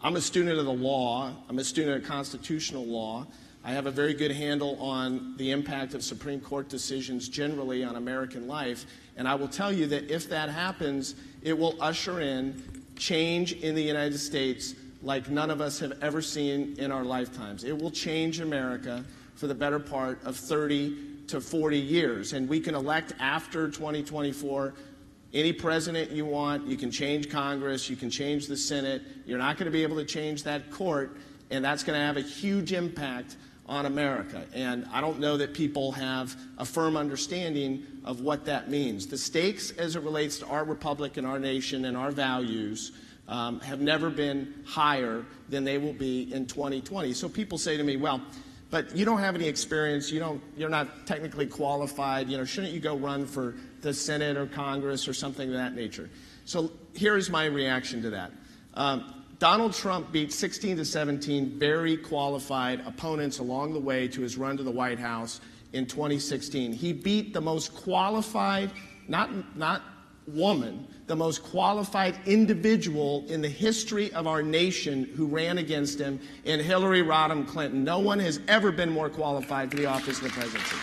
I'm a student of the law. I'm a student of constitutional law. I have a very good handle on the impact of Supreme Court decisions generally on American life. And I will tell you that if that happens, it will usher in change in the United States like none of us have ever seen in our lifetimes. It will change America for the better part of 30 to 40 years. And we can elect after 2024 any president you want. You can change Congress. You can change the Senate. You're not going to be able to change that court. And that's going to have a huge impact on America. And I don't know that people have a firm understanding of what that means. The stakes as it relates to our republic and our nation and our values have never been higher than they will be in 2020. So people say to me, well, but you don't have any experience, you're not technically qualified, shouldn't you go run for the Senate or Congress or something of that nature? So here's my reaction to that. Donald Trump beat 16 to 17 very qualified opponents along the way to his run to the White House in 2016. He beat the most qualified, not woman, the most qualified individual in the history of our nation who ran against him in Hillary Rodham Clinton. No one has ever been more qualified for the office of the presidency.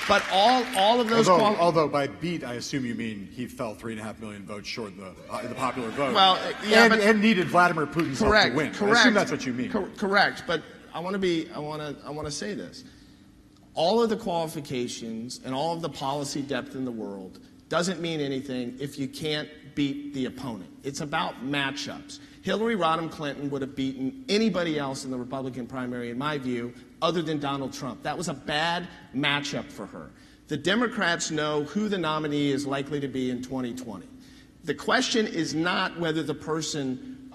But all of those... Although by beat, I assume you mean he fell 3.5 million votes short in the popular vote. Well, yeah, and needed Vladimir Putin's help to win. Correct. I assume that's what you mean. Correct. But I want to say this. All of the qualifications and all of the policy depth in the world doesn't mean anything if you can't beat the opponent. It's about matchups. Hillary Rodham Clinton would have beaten anybody else in the Republican primary, in my view, other than Donald Trump. That was a bad matchup for her. The Democrats know who the nominee is likely to be in 2020. The question is not whether the person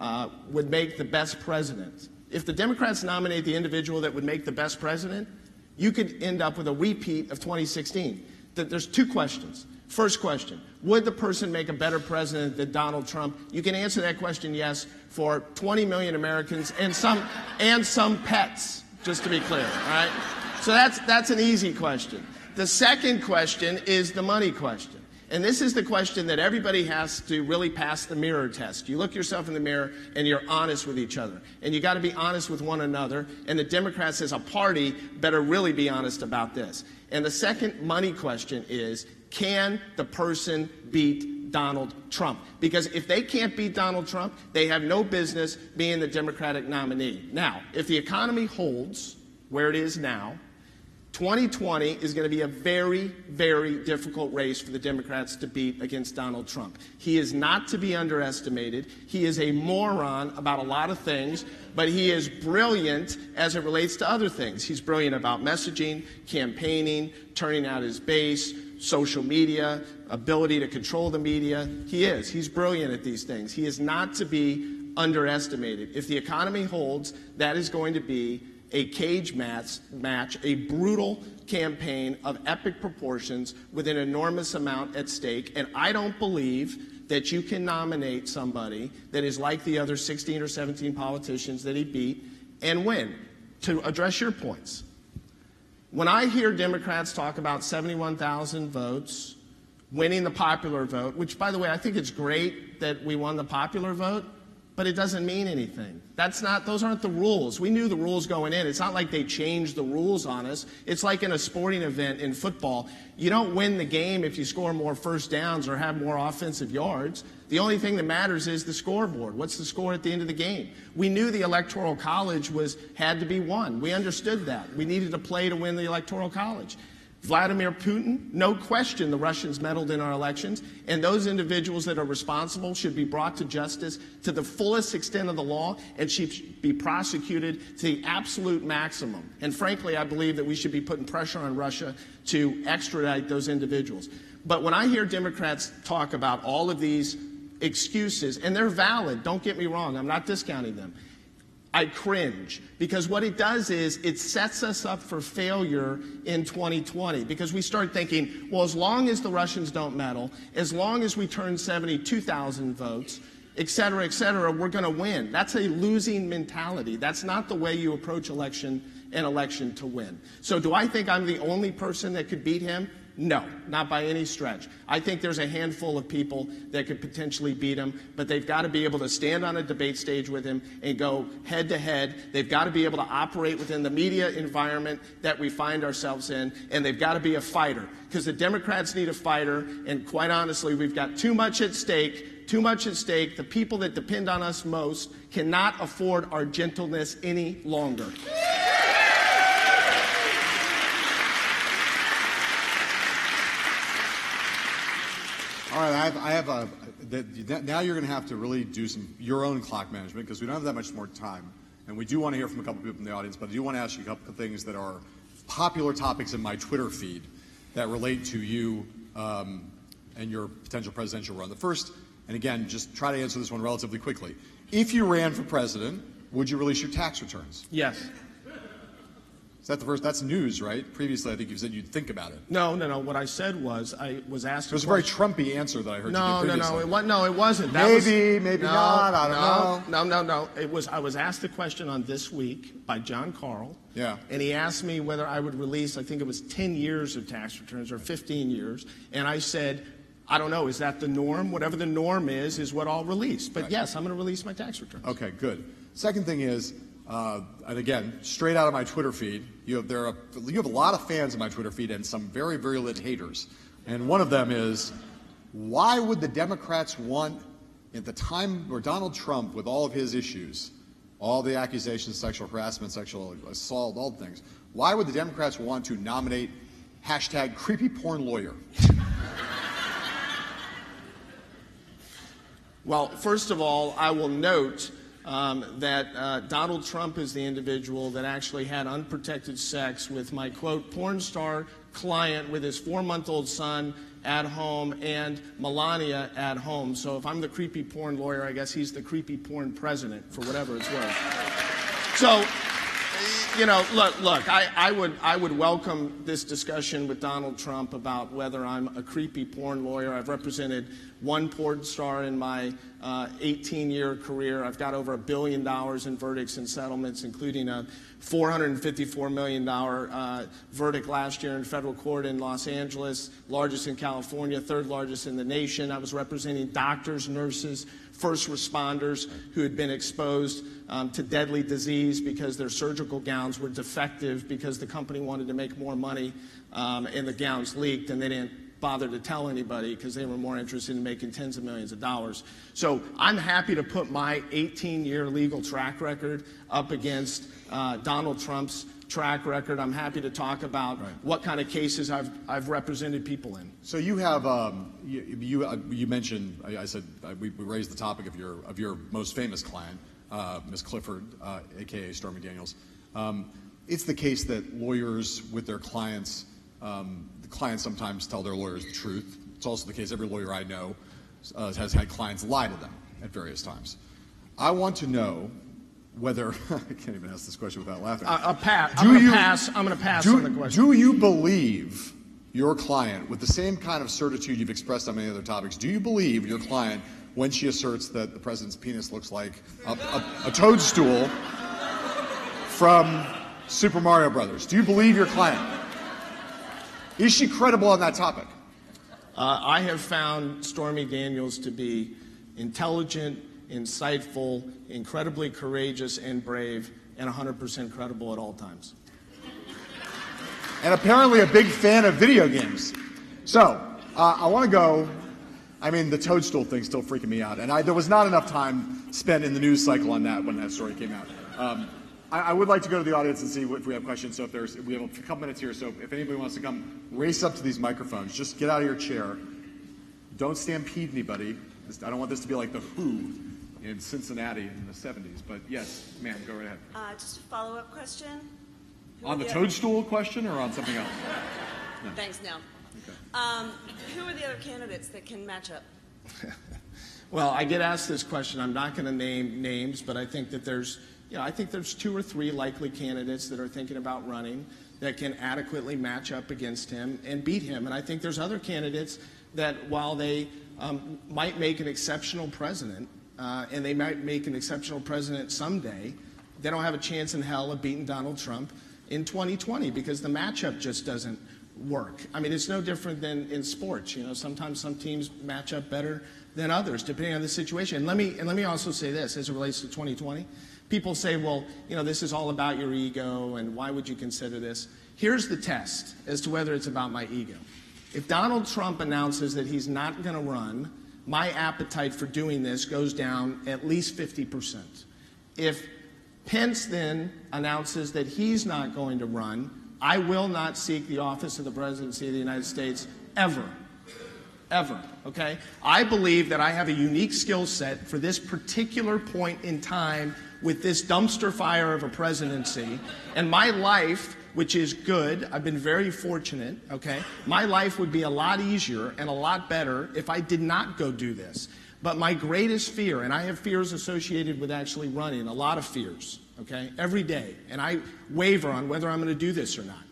would make the best president. If the Democrats nominate the individual that would make the best president, you could end up with a repeat of 2016. There's two questions. First question, would the person make a better president than Donald Trump? You can answer that question yes for 20 million Americans and some pets, just to be clear, all right? So that's an easy question. The second question is the money question. And this is the question that everybody has to really pass the mirror test. You look yourself in the mirror and you're honest with each other. And you got to be honest with one another. And the Democrats as a party better really be honest about this. And the second money question is, can the person beat Donald Trump? Because if they can't beat Donald Trump, they have no business being the Democratic nominee. Now, if the economy holds where it is now, 2020 is going to be a very, very difficult race for the Democrats to beat against Donald Trump. He is not to be underestimated. He is a moron about a lot of things, but he is brilliant as it relates to other things. He's brilliant about messaging, campaigning, turning out his base, social media, ability to control the media. He is. He's brilliant at these things. He is not to be underestimated. If the economy holds, that is going to be a cage match, a brutal campaign of epic proportions with an enormous amount at stake. And I don't believe that you can nominate somebody that is like the other 16 or 17 politicians that he beat and win. To address your points, when I hear Democrats talk about 71,000 votes, winning the popular vote, which, by the way, I think it's great that we won the popular vote, but it doesn't mean anything. Those aren't the rules. We knew the rules going in. It's not like they changed the rules on us. It's like in a sporting event in football. You don't win the game if you score more first downs or have more offensive yards. The only thing that matters is the scoreboard. What's the score at the end of the game? We knew the Electoral College had to be won. We understood that. We needed to play to win the Electoral College. Vladimir Putin, no question the Russians meddled in our elections, and those individuals that are responsible should be brought to justice to the fullest extent of the law and should be prosecuted to the absolute maximum. And frankly, I believe that we should be putting pressure on Russia to extradite those individuals. But when I hear Democrats talk about all of these excuses, and they're valid, don't get me wrong, I'm not discounting them, I cringe, because what it does is it sets us up for failure in 2020, because we start thinking, well, as long as the Russians don't meddle, as long as we turn 72,000 votes, et cetera, we're going to win. That's a losing mentality. That's not the way you approach an election to win. So do I think I'm the only person that could beat him? No, not by any stretch. I think there's a handful of people that could potentially beat him, but they've got to be able to stand on a debate stage with him and go head to head. They've got to be able to operate within the media environment that we find ourselves in, and they've got to be a fighter, because the Democrats need a fighter, and quite honestly, we've got too much at stake. The people that depend on us most cannot afford our gentleness any longer. All right, now you're going to have to really do your own clock management, because we don't have that much more time. And we do want to hear from a couple people in the audience, but I do want to ask you a couple of things that are popular topics in my Twitter feed that relate to you and your potential presidential run. The first, and again, just try to answer this one relatively quickly. If you ran for president, would you release your tax returns? Yes. Is that the first? That's news, right? Previously, I think you said you'd think about it. No. What I said was, I was asked. It was a very Trumpy answer that I heard you give previously. No, it wasn't. Maybe not. I don't know. No. I was asked a question on This Week by John Carl. Yeah. And he asked me whether I would release, I think it was 10 years of tax returns or 15 years. And I said, I don't know. Is that the norm? Whatever the norm is what I'll release. But yes, I'm going to release my tax returns. Okay, good. Second thing is, and again, straight out of my Twitter feed, you have a lot of fans in my Twitter feed and some very virulent haters. And one of them is, why would the Democrats want, at the time where Donald Trump, with all of his issues, all the accusations, sexual harassment, sexual assault, all the things, why would the Democrats want to nominate #creepypornlawyer? Well, first of all, I will note that Donald Trump is the individual that actually had unprotected sex with my, quote, porn star client with his 4-month-old son at home and Melania at home. So if I'm the creepy porn lawyer, I guess he's the creepy porn president, for whatever it's worth. So Look. I would welcome this discussion with Donald Trump about whether I'm a creepy porn lawyer. I've represented one porn star in my 18-year career. I've got over $1 billion in verdicts and settlements, including a $454 million verdict last year in federal court in Los Angeles, largest in California, third largest in the nation. I was representing doctors, nurses, first responders who had been exposed to deadly disease because their surgical gowns were defective because the company wanted to make more money and the gowns leaked, and they didn't bother to tell anybody because they were more interested in making tens of millions of dollars. So I'm happy to put my 18-year legal track record up against Donald Trump's track record. I'm happy to talk about what kind of cases I've represented people in. So you have you mentioned, I said we raised the topic of your most famous client, Ms. Clifford, aka Stormy Daniels. It's the case that lawyers with their clients, the clients sometimes tell their lawyers the truth. It's also the case every lawyer I know has had clients lie to them at various times. I want to know whether I can't even ask this question without laughing. I'm going to pass on the question. Do you believe your client, with the same kind of certitude you've expressed on many other topics, do you believe your client when she asserts that the president's penis looks like a toadstool from Super Mario Brothers? Do you believe your client? Is she credible on that topic? I have found Stormy Daniels to be intelligent, insightful, incredibly courageous and brave, and 100% credible at all times. And apparently a big fan of video games. So, I want to go, the toadstool thing's still freaking me out, and there was not enough time spent in the news cycle on that when that story came out. I would like to go to the audience and see if we have questions, so if we have a couple minutes here, so if anybody wants to come, race up to these microphones, just get out of your chair. Don't stampede anybody. I don't want this to be like the Who in Cincinnati in the 70s, but yes, ma'am, go right ahead. Just a follow-up question. On the toadstool question or on something else? No. Thanks, no. Okay. Who are the other candidates that can match up? Well, I get asked this question. I'm not going to name names, but I think that there's 2 or 3 likely candidates that are thinking about running that can adequately match up against him and beat him. And I think there's other candidates that, while they might make an exceptional president, and they might make an exceptional president someday, they don't have a chance in hell of beating Donald Trump in 2020 because the matchup just doesn't work. It's no different than in sports. Sometimes some teams match up better than others, depending on the situation. And let me also say this as it relates to 2020. People say, well, this is all about your ego, and why would you consider this? Here's the test as to whether it's about my ego. If Donald Trump announces that he's not going to run, my appetite for doing this goes down at least 50%. If Pence then announces that he's not going to run, I will not seek the office of the presidency of the United States ever. Ever, okay? I believe that I have a unique skill set for this particular point in time with this dumpster fire of a presidency, and my life, which is good, I've been very fortunate, okay? My life would be a lot easier and a lot better if I did not go do this. But my greatest fear, and I have fears associated with actually running, a lot of fears, okay, every day, and I waver on whether I'm going to do this or not.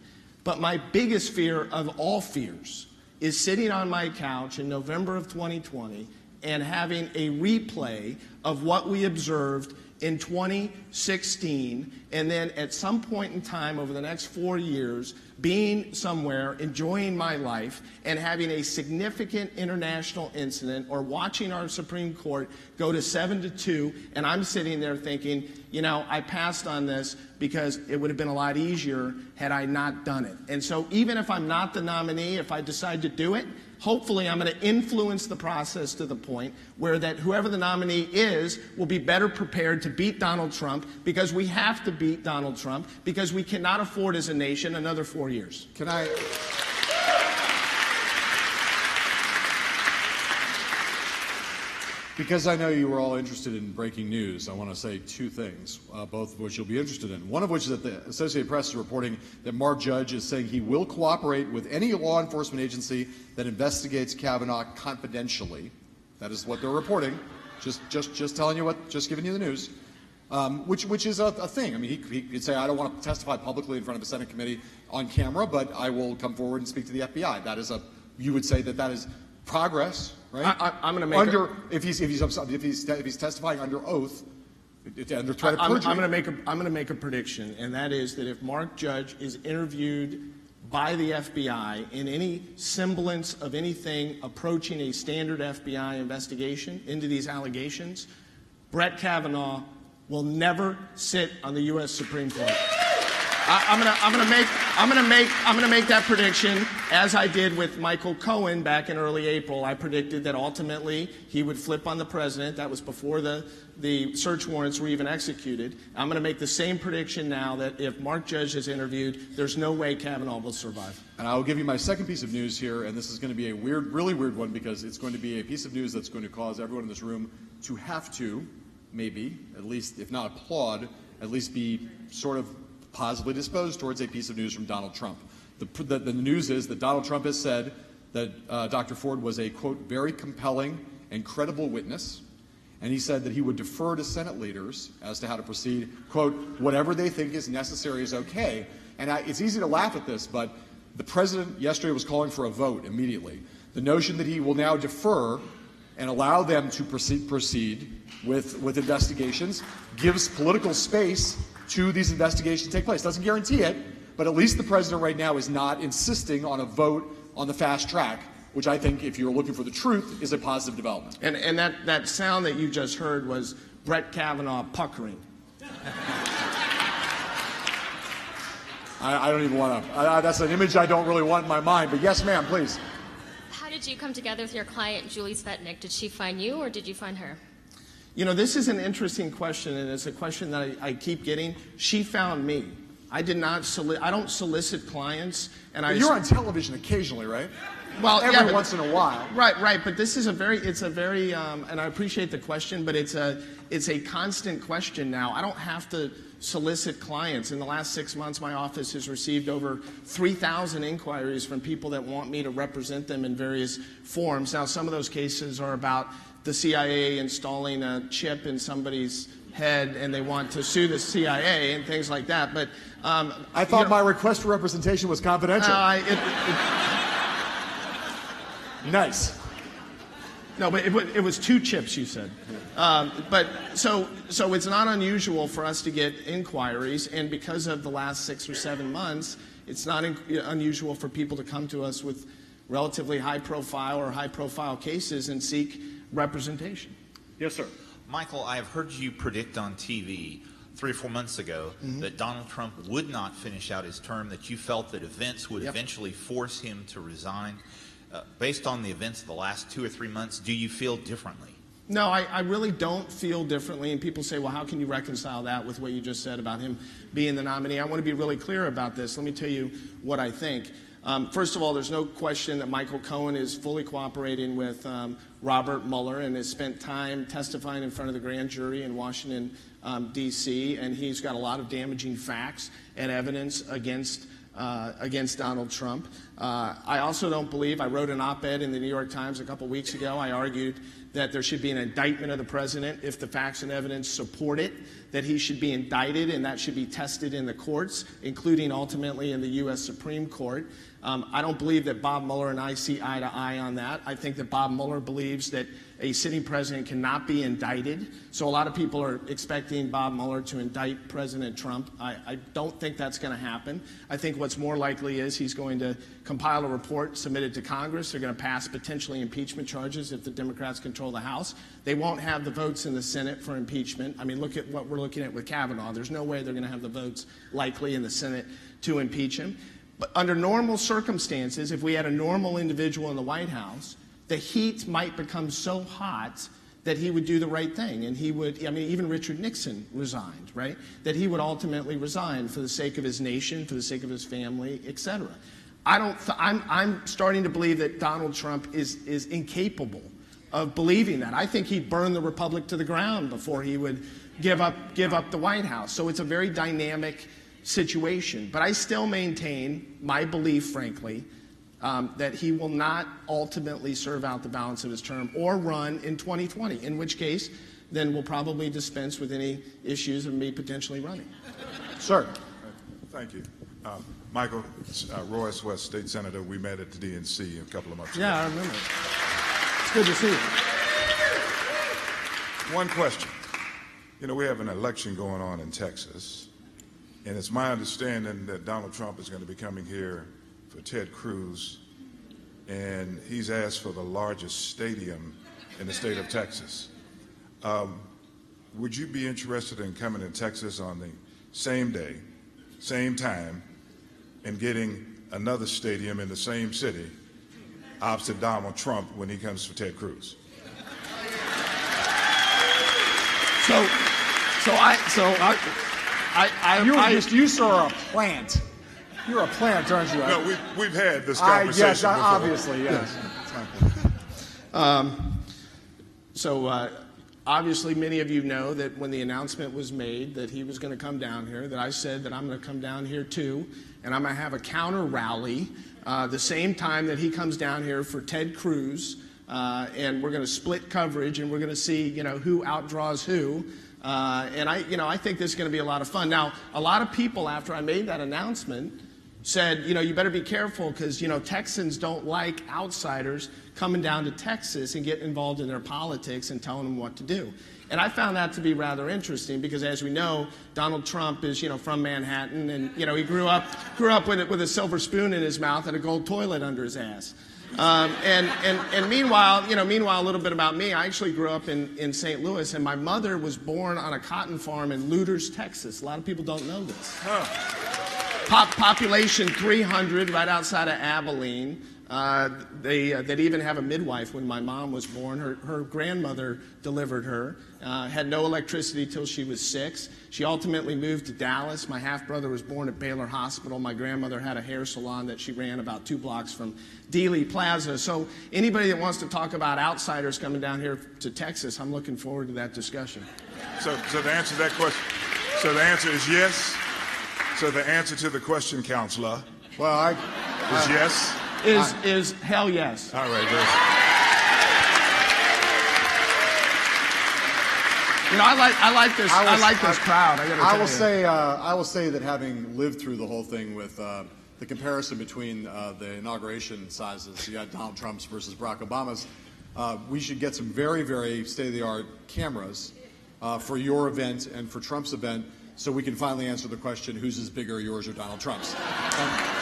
But my biggest fear of all fears is sitting on my couch in November of 2020 and having a replay of what we observed in 2016, and then at some point in time over the next 4 years, being somewhere, enjoying my life, and having a significant international incident, or watching our Supreme Court go to 7-2, and I'm sitting there thinking, I passed on this because it would have been a lot easier had I not done it. And so even if I'm not the nominee, if I decide to do it, hopefully I'm going to influence the process to the point where that whoever the nominee is will be better prepared to beat Donald Trump, because we have to beat Donald Trump, because we cannot afford as a nation another 4 years. Can I? Because I know you were all interested in breaking news, I want to say 2 things, both of which you'll be interested in. One of which is that the Associated Press is reporting that Mark Judge is saying he will cooperate with any law enforcement agency that investigates Kavanaugh confidentially. That is what they're reporting. Just telling you just giving you the news. which is a thing. I mean, he could say, I don't want to testify publicly in front of a Senate committee on camera, but I will come forward and speak to the FBI. That is you would say that is progress, right? I'm going to make if he's testifying under oath, under threat of perjury. I'm going to make a prediction, and that is that if Mark Judge is interviewed by the FBI in any semblance of anything approaching a standard FBI investigation into these allegations, Brett Kavanaugh will never sit on the U.S. Supreme Court. I'm gonna make that prediction, as I did with Michael Cohen back in early April. I predicted that ultimately he would flip on the president. That was before the search warrants were even executed. I'm going to make the same prediction now, that if Mark Judge is interviewed, there's no way Kavanaugh will survive. And I will give you my second piece of news here, and this is going to be a really weird one, because it's going to be a piece of news that's going to cause everyone in this room to have to, maybe, at least, if not applaud, at least be sort of positively disposed towards a piece of news from Donald Trump. The news is that Donald Trump has said that Dr. Ford was a, quote, very compelling and credible witness, and he said that he would defer to Senate leaders as to how to proceed, quote, whatever they think is necessary is okay. And it's easy to laugh at this, but the president yesterday was calling for a vote immediately. The notion that he will now defer and allow them to proceed with investigations gives political space to these investigations to take place. Doesn't guarantee it, but at least the president right now is not insisting on a vote on the fast track, which I think, if you're looking for the truth, is a positive development. And that sound that you just heard was Brett Kavanaugh puckering. I don't even want to. That's an image I don't really want in my mind. But yes, ma'am, please. How did you come together with your client, Julie Svetnick? Did she find you, or did you find her? You know, this is an interesting question, and it's a question that I keep getting. She found me. I did not I don't solicit clients, and you're on television occasionally, right? Well, every once in a while. Right. But this is a very, and I appreciate the question, but it's a constant question now. I don't have to solicit clients. In the last 6 months, my office has received over 3,000 inquiries from people that want me to represent them in various forms. Now, some of those cases are about the CIA installing a chip in somebody's head, and they want to sue the CIA and things like that. But I thought my request for representation was confidential. Nice. No, but it was 2 chips, you said. But so it's not unusual for us to get inquiries, and because of the last 6 or 7 months, it's not unusual for people to come to us with relatively high-profile cases and seek representation. Yes, sir. Michael, I have heard you predict on TV 3 or 4 months ago that Donald Trump would not finish out his term, that you felt that events would eventually force him to resign. Based on the events of the last 2 or 3 months, do you feel differently? No, I really don't feel differently, and people say, well, how can you reconcile that with what you just said about him being the nominee? I want to be really clear about this. Let me tell you what I think. First of all, there's no question that Michael Cohen is fully cooperating with Robert Mueller and has spent time testifying in front of the grand jury in Washington, D.C., and he's got a lot of damaging facts and evidence against Donald Trump. I also don't believe, I wrote an op-ed in the New York Times a couple weeks ago. I argued that there should be an indictment of the president if the facts and evidence support it, that he should be indicted, and that should be tested in the courts, including ultimately in the U.S. Supreme Court. I don't believe that Bob Mueller and I see eye to eye on that. I think that Bob Mueller believes that a sitting president cannot be indicted. So a lot of people are expecting Bob Mueller to indict President Trump. I don't think that's going to happen. I think what's more likely is he's going to compile a report, submit it to Congress. They're going to pass potentially impeachment charges if the Democrats control the House. They won't have the votes in the Senate for impeachment. I mean, look at what we're looking at with Kavanaugh. There's no way they're going to have the votes likely in the Senate to impeach him. But under normal circumstances, if we had a normal individual in the White House, the heat might become so hot that he would do the right thing. And he would, I mean, even Richard Nixon resigned, right? That he would ultimately resign for the sake of his nation, for the sake of his family, et cetera. I'm starting to believe that Donald Trump is incapable of believing that. I think he'd burn the republic to the ground before he would give up the White House. So it's a very dynamic situation. But I still maintain my belief, frankly, that he will not ultimately serve out the balance of his term or run in 2020, in which case then we'll probably dispense with any issues of me potentially running. Sir. Thank you. Michael, Royce West, State Senator, we met at the DNC a couple of months ago. Yeah, I remember. It's good to see you. One question. You know, we have an election going on in Texas, and it's my understanding that Donald Trump is going to be coming here for Ted Cruz, and he's asked for the largest stadium in the state of Texas. Would you be interested in coming to Texas on the same day, same time, and getting another stadium in the same city opposite Donald Trump when he comes for Ted Cruz? You sir are a plant. You're a plant, aren't you? No, we've had this conversation yes, before. Obviously, yes. Obviously, many of you know that when the announcement was made that he was going to come down here, that I said that I'm going to come down here too, and I'm going to have a counter rally the same time that he comes down here for Ted Cruz, and we're going to split coverage, and we're going to see, who outdraws who. And I think this is going to be a lot of fun. Now, a lot of people after I made that announcement said, you better be careful because, Texans don't like outsiders coming down to Texas and getting involved in their politics and telling them what to do. And I found that to be rather interesting because, as we know, Donald Trump is, from Manhattan, and, he grew up with a silver spoon in his mouth and a gold toilet under his ass. And meanwhile, a little bit about me, I actually grew up in St. Louis, and my mother was born on a cotton farm in Louders, Texas. A lot of people don't know this. Population 300, right outside of Abilene. They'd even have a midwife when my mom was born. Her grandmother delivered her. Had no electricity till she was 6. She ultimately moved to Dallas. My half-brother was born at Baylor Hospital. My grandmother had a hair salon that she ran about 2 blocks from Dealey Plaza. So anybody that wants to talk about outsiders coming down here to Texas, I'm looking forward to that discussion. So to answer that question, so the answer is yes. So the answer to the question, Counselor, Well, is yes. Is hell yes. All right, good. I like this. I like this crowd. I will say that having lived through the whole thing with the comparison between the inauguration sizes, you had Donald Trump's versus Barack Obama's. We should get some very, very state-of-the-art cameras for your event and for Trump's event, so we can finally answer the question: whose is bigger, yours or Donald Trump's?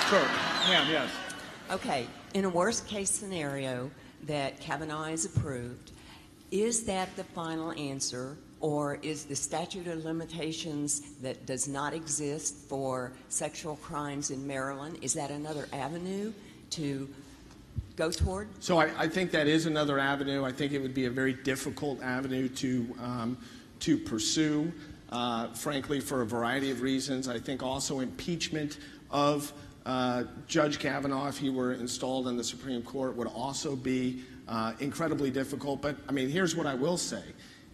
Sure, ma'am. Yes. Okay, in a worst-case scenario that Kavanaugh is approved, is that the final answer, or is the statute of limitations that does not exist for sexual crimes in Maryland, is that another avenue to go toward? So I think that is another avenue. I think it would be a very difficult avenue to pursue, frankly, for a variety of reasons. I think also impeachment of Judge Kavanaugh, if he were installed in the Supreme Court, would also be incredibly difficult. But, here's what I will say.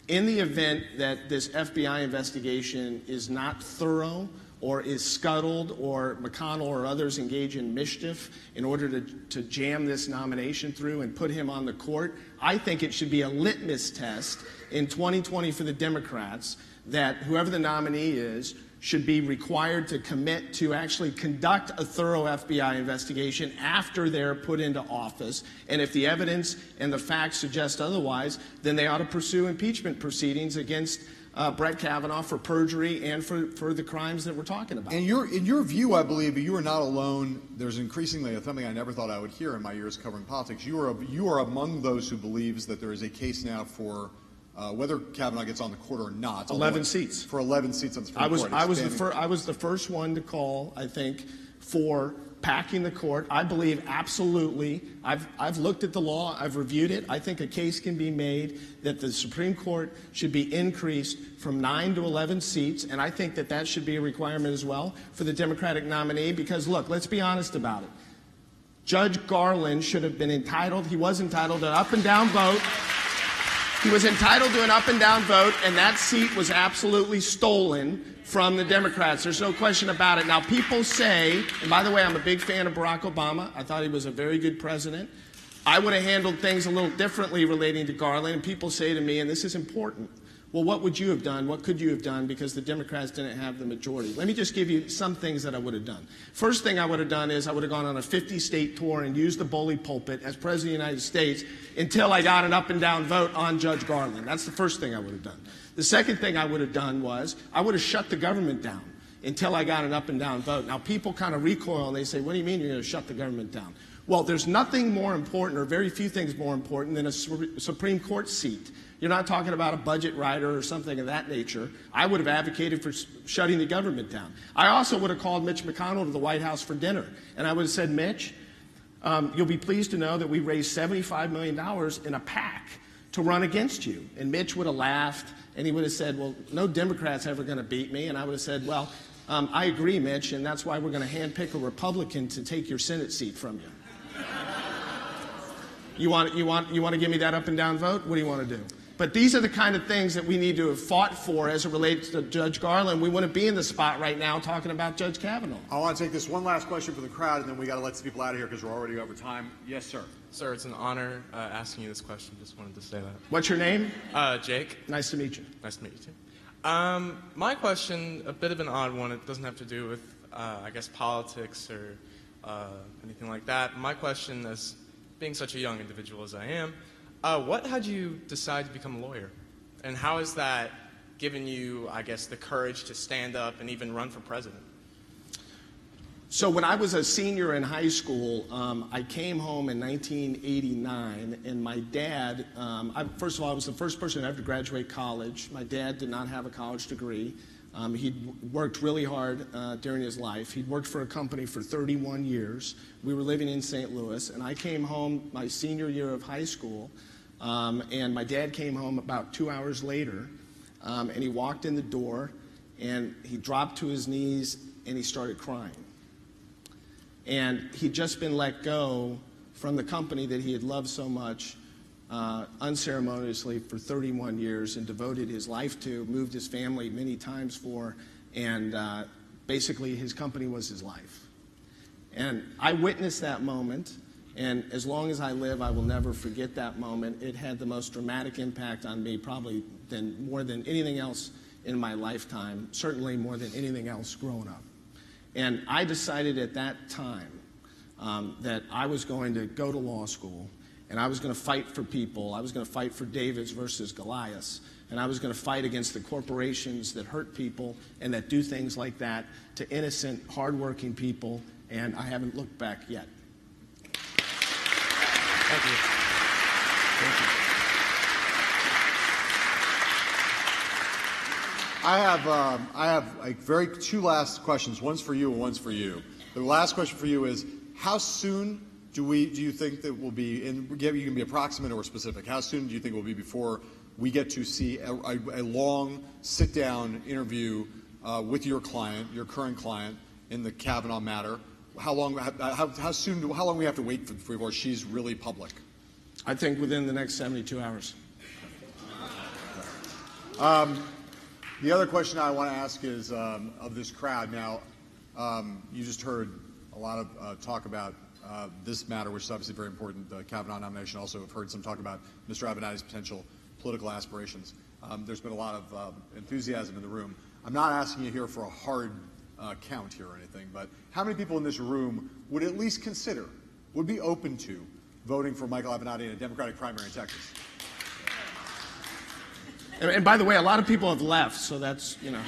In the event that this FBI investigation is not thorough or is scuttled, or McConnell or others engage in mischief in order to jam this nomination through and put him on the court, I think it should be a litmus test in 2020 for the Democrats that whoever the nominee is should be required to commit to actually conduct a thorough FBI investigation after they're put into office. And if the evidence and the facts suggest otherwise, then they ought to pursue impeachment proceedings against Brett Kavanaugh for perjury and for the crimes that we're talking about. And in your view, I believe you are not alone. There's increasingly something I never thought I would hear in my years covering politics. You are among those who believes that there is a case now for whether Kavanaugh gets on the court or not. 11 seats. For 11 seats on the Supreme Court. I was the first one to call, I think, for packing the court. I believe absolutely. I've looked at the law. I've reviewed it. I think a case can be made that the Supreme Court should be increased from 9 to 11 seats, and I think that should be a requirement as well for the Democratic nominee because, look, let's be honest about it. Judge Garland should have been entitled. He was entitled to an up-and-down vote. He was entitled to an up-and-down vote, and that seat was absolutely stolen from the Democrats. There's no question about it. Now, people say, and by the way, I'm a big fan of Barack Obama. I thought he was a very good president. I would have handled things a little differently relating to Garland, and people say to me, and this is important, well, what would you have done? What could you have done? Because the Democrats didn't have the majority. Let me just give you some things that I would have done. First thing I would have done is I would have gone on a 50-state tour and used the bully pulpit as President of the United States until I got an up and down vote on Judge Garland. That's the first thing I would have done. The second thing I would have done was I would have shut the government down until I got an up and down vote. Now, people kind of recoil and they say, what do you mean you're going to shut the government down? Well, there's nothing more important, or very few things more important, than a Supreme Court seat. You're not talking about a budget rider or something of that nature. I would have advocated for shutting the government down. I also would have called Mitch McConnell to the White House for dinner, and I would have said, Mitch, you'll be pleased to know that we raised $75 million in a PAC to run against you. And Mitch would have laughed, and he would have said, well, no Democrat's ever going to beat me. And I would have said, well, I agree, Mitch, and that's why we're going to handpick a Republican to take your Senate seat from you. You want to give me that up and down vote? What do you want to do? But these are the kind of things that we need to have fought for as it relates to Judge Garland. We wouldn't be in the spot right now talking about Judge Kavanaugh. I want to take this one last question for the crowd, and then we got to let some people out of here because we're already over time. Yes, sir. Sir, it's an honor asking you this question. Just wanted to say that. What's your name? Jake. Nice to meet you. Nice to meet you, too. My question, a bit of an odd one. It doesn't have to do with, I guess, politics or anything like that. My question, as being such a young individual as I am, what had you decide to become a lawyer? And how has that given you, I guess, the courage to stand up and even run for president? So when I was a senior in high school, I came home in 1989, and my dad, first of all, I was the first person ever to graduate college. My dad did not have a college degree. He'd worked really hard during his life. He'd worked for a company for 31 years. We were living in St. Louis, and I came home my senior year of high school, and my dad came home about 2 hours later, and he walked in the door, and he dropped to his knees, and he started crying. And he'd just been let go from the company that he had loved so much, unceremoniously for 31 years and devoted his life to, moved his family many times for, and basically his company was his life. And I witnessed that moment, and as long as I live, I will never forget that moment. It had the most dramatic impact on me, probably more than anything else in my lifetime, certainly more than anything else growing up. And I decided at that time that I was going to go to law school, and I was going to fight for people. I was going to fight for Davids versus Goliaths, and I was going to fight against the corporations that hurt people and that do things like that to innocent, hardworking people, and I haven't looked back yet. Thank you. Thank you. I have like two last questions. One's for you and one's for you. The last question for you is, how soon do you think that will be, and you can be approximate or specific, how soon do you think it will be before we get to see a long sit-down interview with your client, your current client, in the Kavanaugh matter? How long do we have to wait before she's really public? I think within the next 72 hours. The other question I want to ask is of this crowd. Now, you just heard a lot of talk about this matter, which is obviously very important, the Kavanaugh nomination. Also have heard some talk about Mr. Avenatti's potential political aspirations. There's been a lot of enthusiasm in the room. I'm not asking you here for a hard count here or anything, but how many people in this room would at least consider, would be open to voting for Michael Avenatti in a Democratic primary in Texas? And by the way, a lot of people have left, so that's, you know.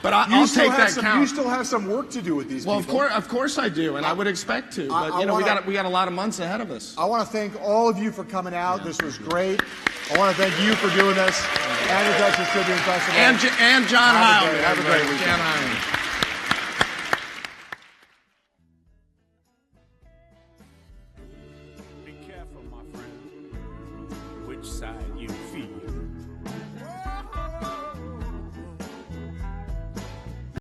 But I'll take that count. You still have some work to do with these people. Well, of course I do, and I would expect to. But, you know, we got a lot of months ahead of us. I want to thank all of you for coming out. Yeah. This was great. I want to thank you for doing this, and the Texas Tribune Festival. And John Heilemann. Have a great weekend. John Heilemann.